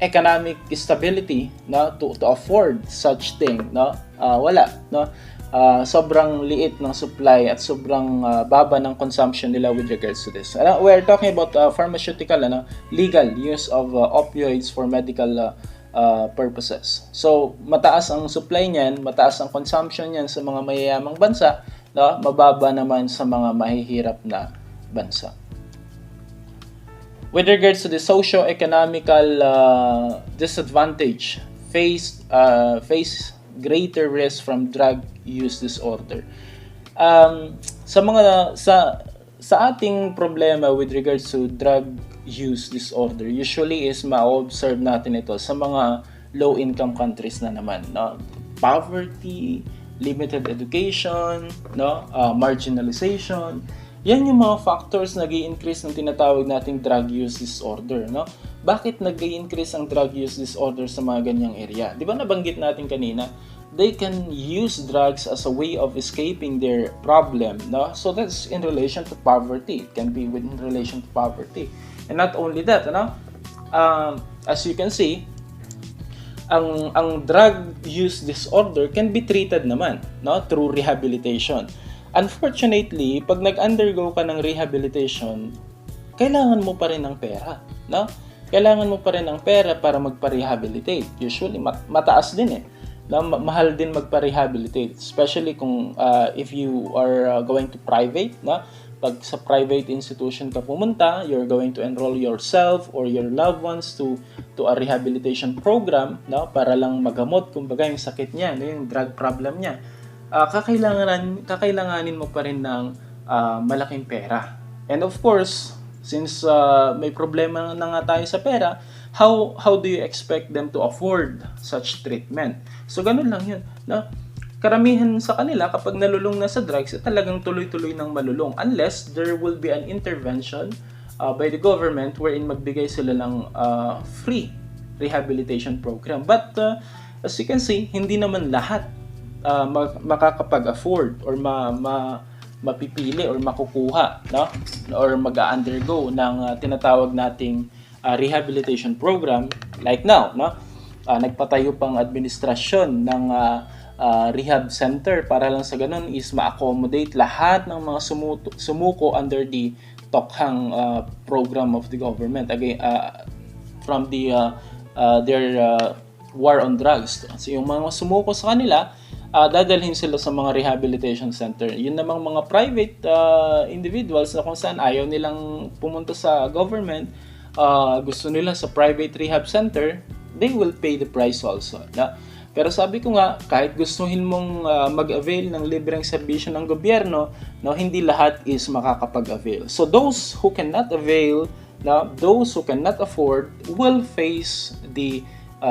economic stability to afford such thing, wala, sobrang liit ng supply at sobrang baba ng consumption nila with regards to this. We're talking about pharmaceutical legal use of opioids for medical purposes. So mataas ang supply niyan, mataas ang consumption niyan sa mga mayayamang bansa, mababa naman sa mga mahihirap na bansa. With regards to the socio-economical disadvantage, face greater risk from drug use disorder. Sa ating problema with regards to drug use disorder, usually is ma-observe natin ito sa mga low-income countries na naman. Poverty, limited education, marginalization. Yan yung mga factors na nag-i-increase ng tinatawag nating drug use disorder. Bakit nag-i-increase ang drug use disorder sa mga ganyang area? Di ba nabanggit natin kanina? They can use drugs as a way of escaping their problem. So that's in relation to poverty. It can be in relation to poverty. And not only that, as you can see, ang drug use disorder can be treated naman through rehabilitation. Unfortunately, pag nag-undergo ka ng rehabilitation, kailangan mo pa rin ng pera. Kailangan mo pa rin ng pera para magpa-rehabilitate. Usually, mataas din mahal din magpa-rehabilitate. Especially kung if you are going to private. Pag sa private institution ka pumunta, you're going to enroll yourself or your loved ones to a rehabilitation program para lang magamot kumbaga yung sakit niya, yung drug problem niya. Kakailanganin mo pa rin ng malaking pera. And of course, since may problema na nga tayo sa pera, how do you expect them to afford such treatment? So ganun lang yun. Karamihan sa kanila kapag nalulung na sa drugs, talagang tuloy-tuloy ng malulung unless there will be an intervention by the government wherein magbigay sila ng free rehabilitation program. But as you can see, hindi naman lahat makakapag-afford or mapipili or makukuha or mag-undergo ng tinatawag nating rehabilitation program like now. Nagpatayo pang administrasyon ng rehab center para lang sa ganun is ma-accommodate lahat ng mga sumuko under the tokhang program of the government. Again, from the their war on drugs. So yung mga sumuko sa kanila, dadalhin sila sa mga rehabilitation center. Yun namang mga private individuals na kung saan ayaw nilang pumunta sa government, gusto nila sa private rehab center, they will pay the price also. Pero sabi ko nga, kahit gustuhin mong mag-avail ng libreng serbisyo ng gobyerno, hindi lahat is makakapag-avail. So those who cannot avail, those who cannot afford will face the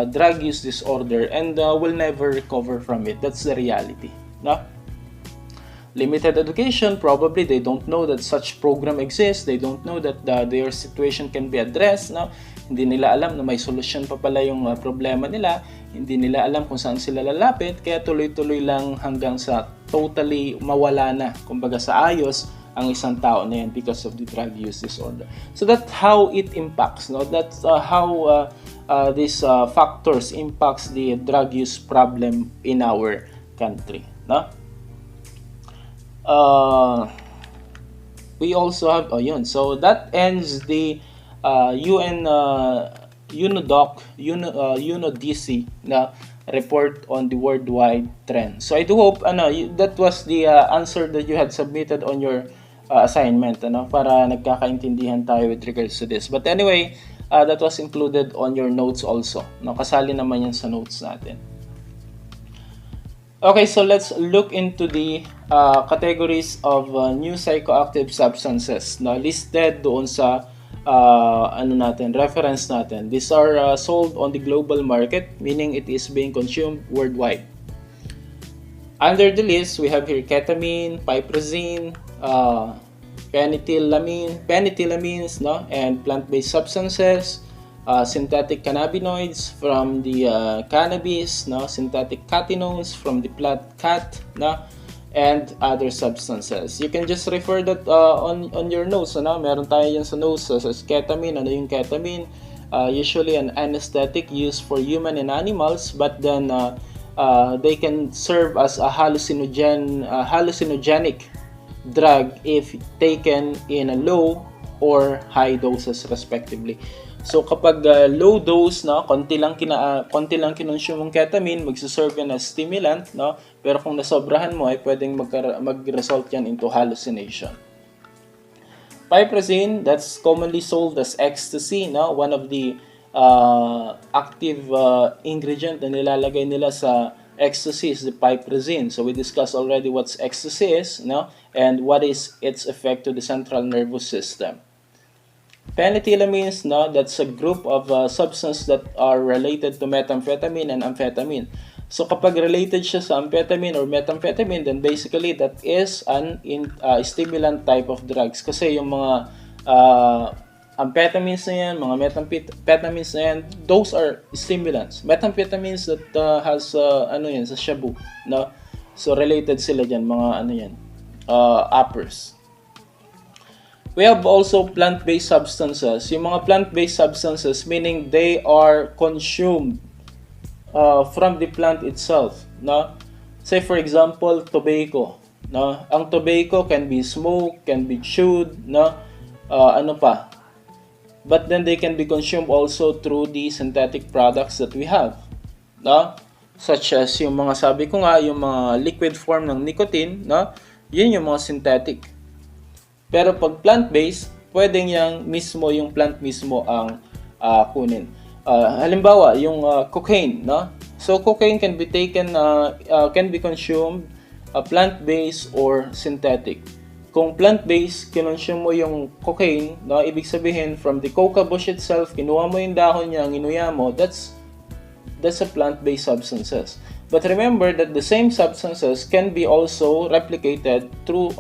drug use disorder and will never recover from it. That's the reality. Limited education, probably they don't know that such program exists. They don't know that their situation can be addressed. Hindi nila alam na may solusyon pa pala yung problema nila. Hindi nila alam kung saan sila lalapit. Kaya tuloy-tuloy lang hanggang sa totally mawala na, kumbaga sa ayos, ang isang tao na yan because of the drug use disorder. So that's how it impacts. That's how these factors impacts the drug use problem in our country. We also have, so that ends the UNODC na report on the worldwide trend. So I do hope that was the answer that you had submitted on your assignment, para nagkakaintindihan tayo with regards to this. But anyway, that was included on your notes also. Kasali naman yan sa notes natin. Okay, so let's look into the categories of new psychoactive substances na listed doon sa reference natin. These are sold on the global market, meaning it is being consumed worldwide. Under the list, we have here ketamine, piperazine, penethylamines, and plant-based substances, synthetic cannabinoids from the cannabis, synthetic catechinones from the plant cat, and other substances. You can just refer that on your notes. Meron tayo yan sa notes. So ketamine, ano yung ketamine? Usually an anesthetic used for human and animals, but then they can serve as a hallucinogenic drug if taken in a low or high doses respectively. So kapag low dose, konti lang kinonsume ng ketamine, magsiserve yan as stimulant, pero kung nasobrahan mo ay pwedeng mag-result yan into hallucination. Piperazine, that's commonly sold as ecstasy, one of the active ingredient na nilalagay nila sa ecstasy is the piperazine. So we discussed already what ecstasy is, and what is its effect to the central nervous system. Penethylamines, that's a group of substances that are related to methamphetamine and amphetamine. So kapag related siya sa amphetamine or methamphetamine, then basically that is an stimulant type of drugs. Kasi yung mga amphetamines na yan, mga methamphetamines na yan, those are stimulants. Methamphetamines that has sa shabu, So related sila dyan, mga uppers. We have also plant-based substances. Yung mga plant-based substances, meaning they are consumed from the plant itself. Say for example, tobacco. Ang tobacco can be smoked, can be chewed, but then they can be consumed also through the synthetic products that we have. Such as yung mga sabi ko nga, yung mga liquid form ng nicotine, yun yung mga synthetic. Pero pag plant-based, pwedeng yung plant mismo ang kunin. Halimbawa, yung cocaine, So cocaine can be taken, can be consumed plant-based or synthetic. Kung plant-based, kinonsume mo yung cocaine, ibig sabihin from the coca bush itself, kinuha mo yung dahon niya, inuya mo, that's a plant-based substances. But remember that the same substances can be also replicated through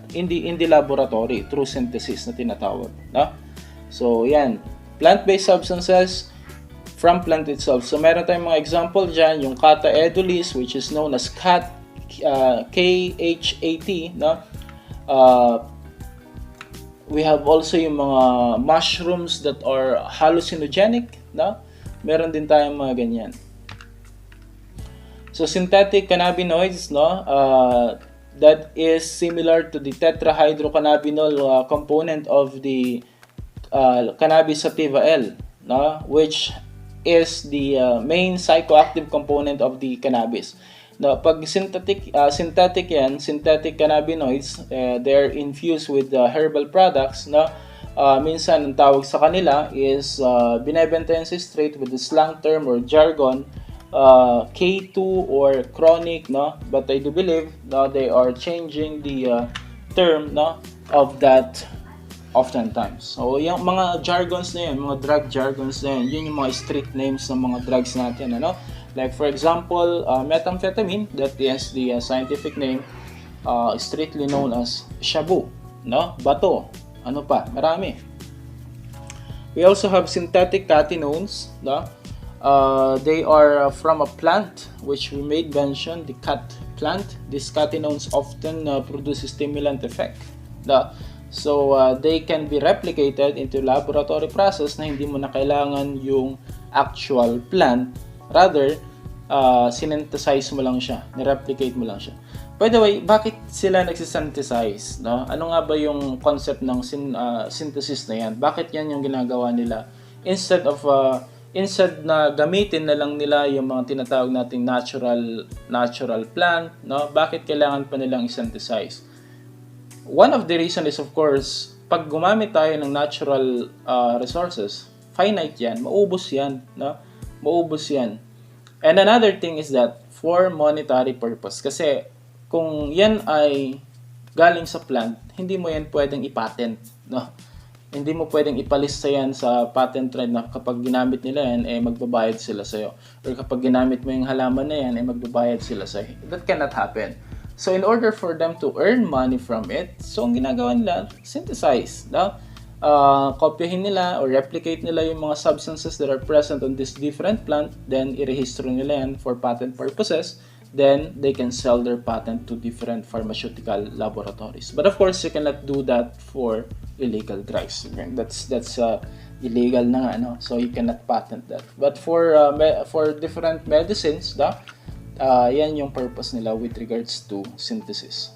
in the laboratory through synthesis na tinatawag. So yan, plant-based substances from plant itself. So meron tayong mga example dyan, yung Kata edulis, which is known as KHAT, we have also yung mga mushrooms that are hallucinogenic, meron din tayong mga ganyan. So synthetic cannabinoids, that is similar to the tetrahydrocannabinol component of the cannabis sativa L, which is the main psychoactive component of the cannabis. No, pag synthetic cannabinoids, they're infused with herbal products, no? Minsan ang tawag sa kanila is binebenta yan sa street with the slang term or jargon, K2 or chronic, no? But I do believe no, they are changing the term, no, of that oftentimes. So, yung mga jargons na yun, mga drug jargons na yun, yun yung mga street names ng mga drugs natin, ano? Like for example, methamphetamine, that is the scientific name, strictly known as shabu, no? Bato, ano pa, marami. We also have synthetic catenones, no? They are from a plant which we made mention, the cat plant. These catenones often produce a stimulant effect, no? So, they can be replicated into laboratory process na hindi mo na kailangan yung actual plant. Rather, synthesize mo lang siya, nireplicate mo lang siya. By the way, bakit sila nagsisynthesize? No? Ano nga ba yung concept ng synthesis na yan? Bakit yan yung ginagawa nila? Instead na gamitin na lang nila yung mga tinatawag nating natural plant, no? Bakit kailangan pa nilang i-synthesize? One of the reason is of course, pag gumamit tayo ng natural resources, finite yan, maubos yan, no? Maubos yan. And another thing is that for monetary purpose. Kasi kung yan ay galing sa plant, hindi mo yan pwedeng i-patent, no? Hindi mo pwedeng ipalista yan sa patent trend na kapag ginamit nila yan, magbabayad sila sa'yo. Or kapag ginamit mo yung halaman na yan, magbabayad sila sa'yo. That cannot happen. So in order for them to earn money from it, so ang ginagawa nila, synthesize, no? Kopyahin nila or replicate nila yung mga substances that are present on this different plant, then i-register nila yan for patent purposes, then they can sell their patent to different pharmaceutical laboratories. But of course, you cannot do that for illegal drugs. That's illegal na nga, no? So you cannot patent that. But for different medicines, yan yung purpose nila with regards to synthesis.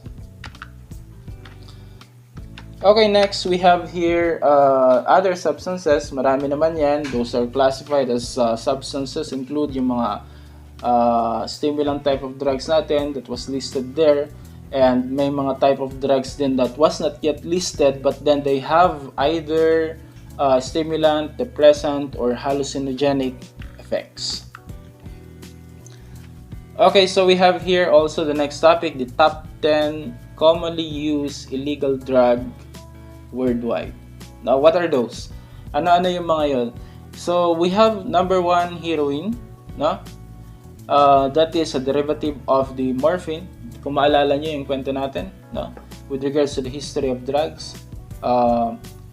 Okay, next we have here other substances. Marami naman yan. Those are classified as substances, include yung mga stimulant type of drugs natin that was listed there. And may mga type of drugs din that was not yet listed, but then they have either stimulant, depressant, or hallucinogenic effects. Okay, so we have here also the next topic, the top 10 commonly used illegal drug worldwide. Now, what are those? Ano-ano yung mga yun? So, we have number 1, heroin, no? That is a derivative of the morphine. Kung maalala nyo yung kwento natin, no? With regards to the history of drugs,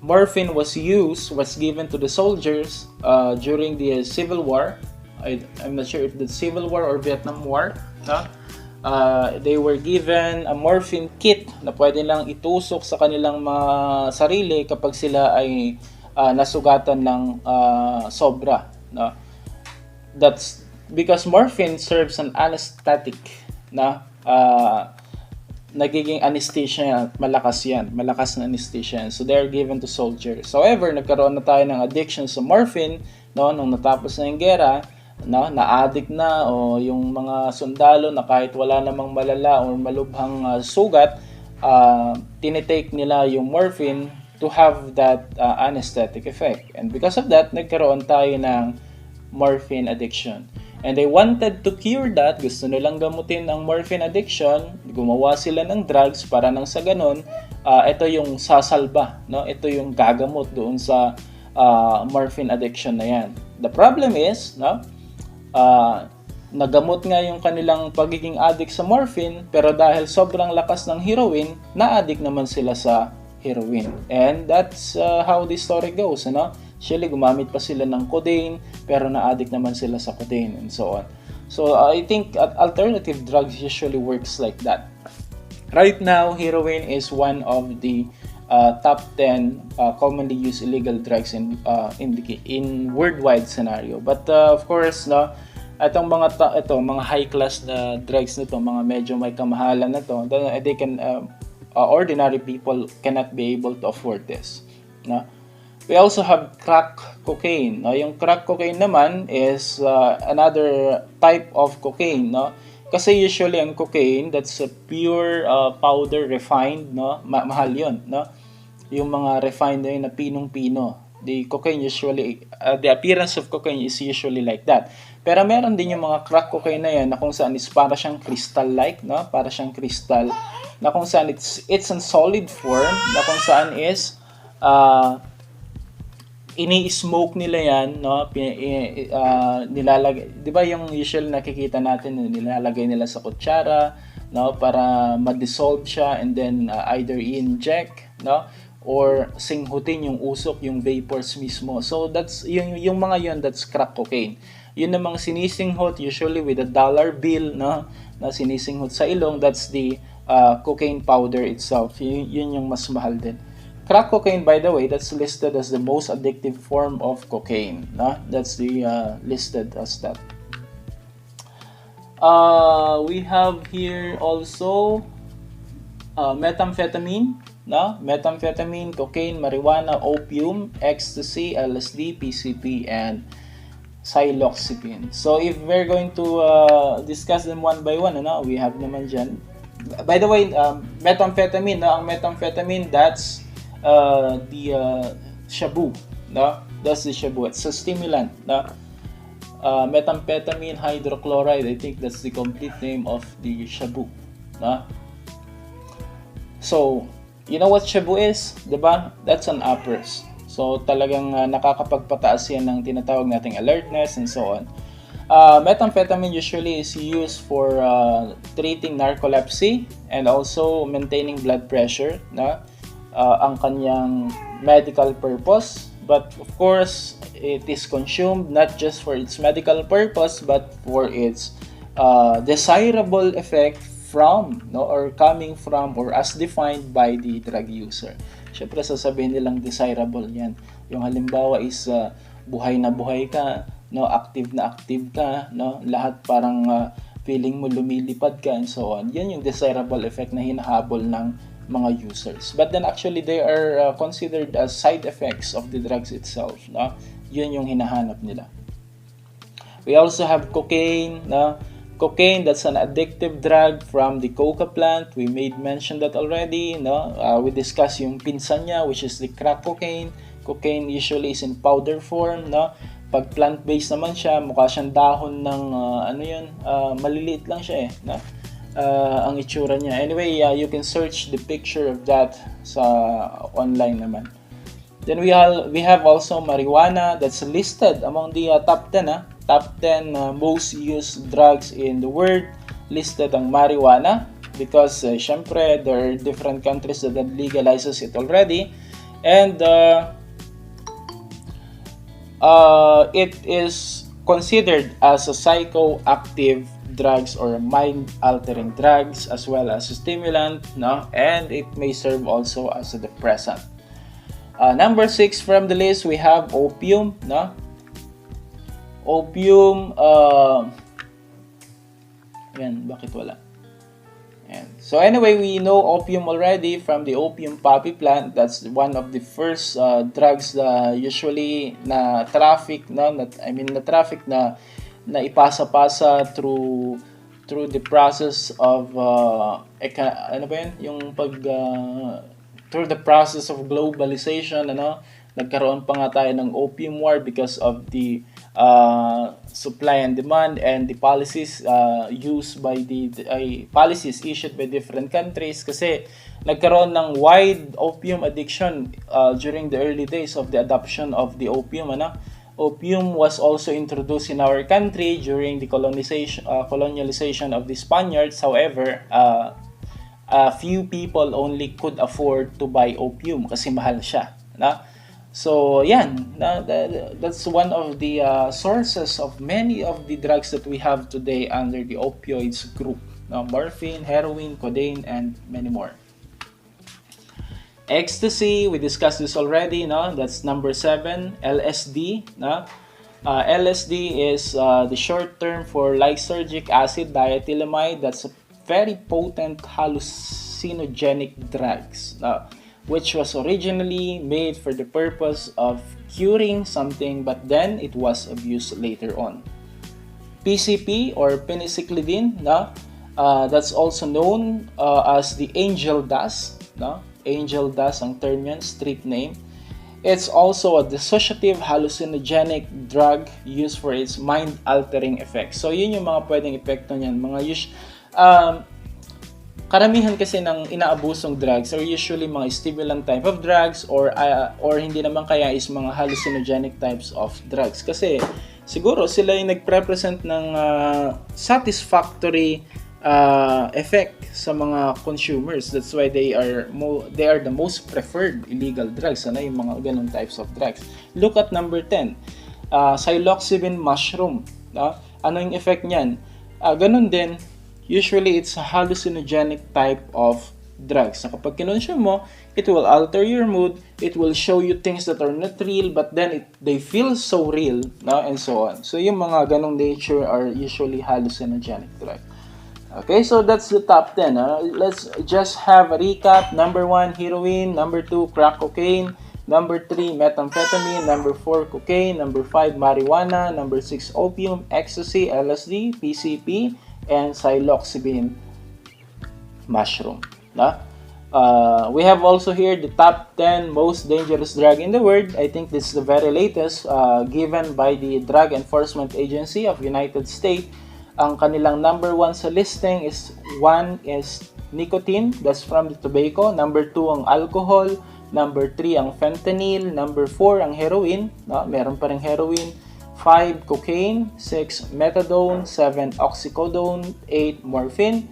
morphine was given to the soldiers during the Civil War. I'm not sure if the Civil War or Vietnam War, no? They were given a morphine kit na pwede lang itusok sa kanilang mga sarili kapag sila ay nasugatan ng sobra, no? That's because morphine serves an anesthetic, na nagiging anesthesia, malakas na anesthesia. So they're given to soldiers. However, nagkaroon na tayo ng addiction sa morphine, no, nung natapos na yung gera, no, na-addict na o yung mga sundalo na kahit wala namang malala o malubhang sugat, tinitake nila yung morphine to have that anesthetic effect. And because of that, nagkaroon tayo ng morphine addiction. And they wanted to cure that. Gusto nilang gamutin ang morphine addiction. Gumawa sila ng drugs para nang sa ganun, ito yung sasalba, no? Ito yung gagamot doon sa morphine addiction na yan. The problem is, no? Nagamot nga yung kanilang pagiging addict sa morphine, pero dahil sobrang lakas ng heroin, na-addict naman sila sa heroin. And that's how the story goes, ano? Actually, gumamit pa sila ng codeine, pero na-addict naman sila sa codeine, and so on. So, I think alternative drugs usually works like that. Right now, heroin is one of the top 10 commonly used illegal drugs in worldwide scenario. But of course, no, itong mga high class na drugs na to, mga medyo may kamahalan na to, ordinary people cannot be able to afford this, no? We also have crack cocaine. No? Yung crack cocaine naman is another type of cocaine. No? Kasi usually ang cocaine, that's a pure powder, refined. No? Mahal yun. No? Yung mga refined na yun na pinong-pino. The cocaine usually, the appearance of cocaine is usually like that. Pero meron din yung mga crack cocaine na yan na kung saan is para siyang crystal-like, no? Para siyang crystal, na kung saan it's in solid form, na kung saan is ini-smoke nila yan, no? Nilalagay, 'di ba yung usual nakikita natin, nilalagay nila sa kutsara, no, para ma-dissolve siya and then either i-inject, no, or singhutin yung usok, yung vapors mismo. So that's yung mga yon, that's crack cocaine. Yun namang sinisinghot usually with a dollar bill, no, na sinisinghot sa ilong, that's the cocaine powder itself. Yun yung mas mahal din. Crack cocaine, by the way, that's listed as the most addictive form of cocaine, no? That's the listed as that. We have here also methamphetamine, no? Methamphetamine, cocaine, marijuana, opium, ecstasy, LSD, PCP, and psilocybin. So if we're going to discuss them one by one, ano, we have naman dyan. By the way, methamphetamine, no? Ang methamphetamine, that's the shabu, no? That's the shabu. It's a stimulant, no? Methamphetamine hydrochloride, I think that's the complete name of the shabu, no? So, you know what shabu is, 'di ba? That's an uppers. So, talagang nakakapagpataas yan ng tinatawag nating alertness and so on. Methamphetamine usually is used for treating narcolepsy and also maintaining blood pressure, no? Ang kanyang medical purpose, but of course it is consumed not just for its medical purpose but for its desirable effect from, no, or coming from, or as defined by the drug user. Syempre sasabihin nilang desirable yan. Yung halimbawa is buhay na buhay ka, no, active na active ka, no, lahat parang feeling mo lumilipad ka and so on. Yan yung desirable effect na hinahabol ng mga users. But then actually they are considered as side effects of the drugs itself, no? Yun yung hinahanap nila. We also have cocaine, no? Cocaine, that's an addictive drug from the coca plant. We made mention that already, no? We discussed yung pinsan niya, which is the crack cocaine. Cocaine usually is in powder form, no? Pag plant-based naman siya, mukha siyang dahon ng maliliit lang siya eh, no? Ang itsura niya. Anyway, you can search the picture of that sa online naman. Then we have also marijuana, that's listed among the top 10, top 10 most used drugs in the world. Listed ang marijuana because syempre there are different countries that legalizes it already, and it is considered as a psychoactive drugs or mind-altering drugs as well as a stimulant, no? And it may serve also as a depressant. Number 6 from the list, we have opium, no? Opium, yan, bakit wala? Yan. So anyway, we know opium already from the opium poppy plant. That's one of the first drugs usually na traffic, no? Na traffic na ipasa-pasa through the process of through the process of globalization, ano, nagkaroon pa nga tayo ng opium war because of the supply and demand and the policies used by policies issued by different countries, kasi nagkaroon ng wide opium addiction during the early days of the adoption of the opium, ano. Opium was also introduced in our country during the colonialization of the Spaniards. However, a few people only could afford to buy opium kasi mahal siya, no? So, yan, that's one of the sources of many of the drugs that we have today under the opioids group, no? Morphine, heroin, codeine, and many more. Ecstasy, we discussed this already, no? That's number 7. LSD, no? LSD is the short term for lysergic acid diethylamide. That's a very potent hallucinogenic drugs. which was originally made for the purpose of curing something, but then it was abused later on. PCP or penicillin, no? That's also known as the angel dust, no? Angel dust ang term yan, street name. It's also a dissociative hallucinogenic drug used for its mind-altering effects. So yun yung mga pwedeng epekto niyan. Karamihan kasi ng inaabusong drugs are usually mga stimulant type of drugs or hindi naman kaya is mga hallucinogenic types of drugs. Kasi siguro sila yung nagre-represent ng satisfactory effect sa mga consumers. That's why they are the most preferred illegal drugs. Ano yung mga ganun types of drugs. Look at number 10. Psilocybin mushroom. Ano yung effect niyan? Ganun din. Usually, it's a hallucinogenic type of drugs. So, kapag kinonsume mo, it will alter your mood, it will show you things that are not real, but then they feel so real, no? And so on. So, yung mga ganong nature are usually hallucinogenic drugs. Okay, so that's the top 10. Let's just have a recap. Number 1, heroin. Number 2, crack cocaine. Number 3, methamphetamine. Number 4, cocaine. Number 5, marijuana. Number 6, opium, ecstasy, LSD, PCP, and psilocybin mushroom. We have also here the top 10 most dangerous drug in the world. I think this is the very latest given by the Drug Enforcement Agency of United States. Ang kanilang number 1 sa listing is 1 is nicotine, that's from the tobacco. Number 2 ang alcohol. Number 3 ang fentanyl. Number 4 ang heroin. Meron pa ring heroin. 5 cocaine, 6 methadone, 7 oxycodone, 8 morphine,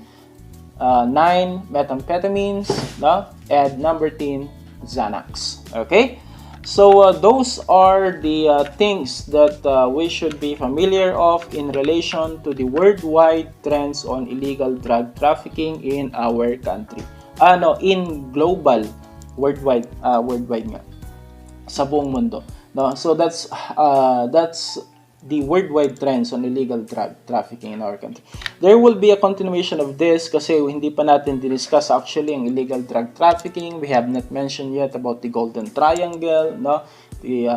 9 methamphetamines, and number 10 Xanax. Okay? So those are the things that we should be familiar of in relation to the worldwide trends on illegal drug trafficking in our country. In global, worldwide nga, sa buong mundo. No, so that's the worldwide trends on illegal drug trafficking in our country. There will be a continuation of this kasi hindi pa natin discuss actually ang illegal drug trafficking. We have not mentioned yet about the Golden Triangle, no, the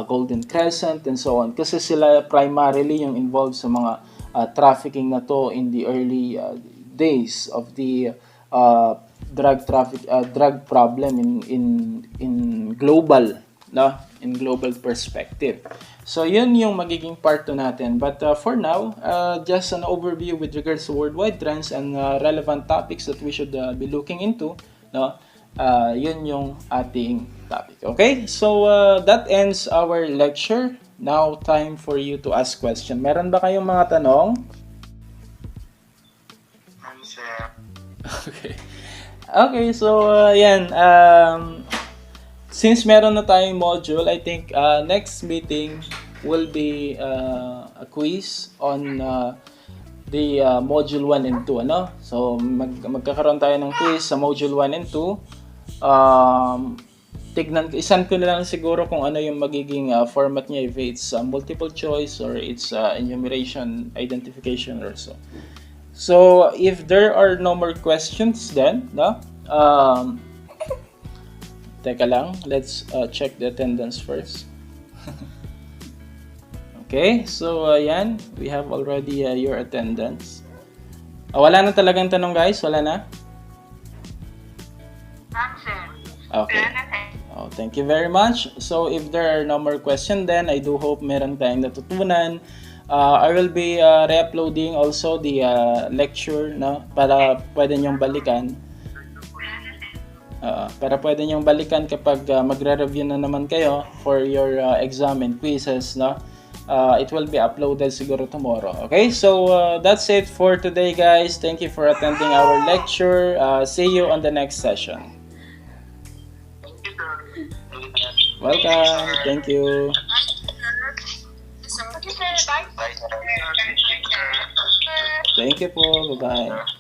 Golden Crescent and so on. Kasi sila primarily yung involved sa mga trafficking na to in the early days of the drug problem in global. In global perspective. So, yun yung magiging part 2 natin. But for now, just an overview with regards to worldwide trends and relevant topics that we should be looking into. Yun yung ating topic. Okay? So, that ends our lecture. Now, time for you to ask questions. Meron ba kayong mga tanong? Okay. Okay, so, yan. Since meron na tayong module, I think next meeting will be a quiz on the module 1 and 2. So, magkakaroon tayo ng quiz sa module 1 and 2. Isan ko na lang siguro kung ano yung magiging format niya, if it's multiple choice or it's enumeration, identification or so. So, if there are no more questions then, teka lang, let's check the attendance first. Okay, so yan, we have already your attendance. Wala na talagang tanong guys, wala na? Okay. Thank you very much. So if there are no more questions then, I do hope meron tayong natutunan. I will be re-uploading also the lecture para pwede nyong balikan. Para pwede niyong balikan kapag magre-review na naman kayo for your exam and quizzes, it will be uploaded siguro tomorrow. Okay, so that's it for today guys. Thank you for attending our lecture. See you on the next session. Welcome. Thank you. Thank you po. Bye-bye.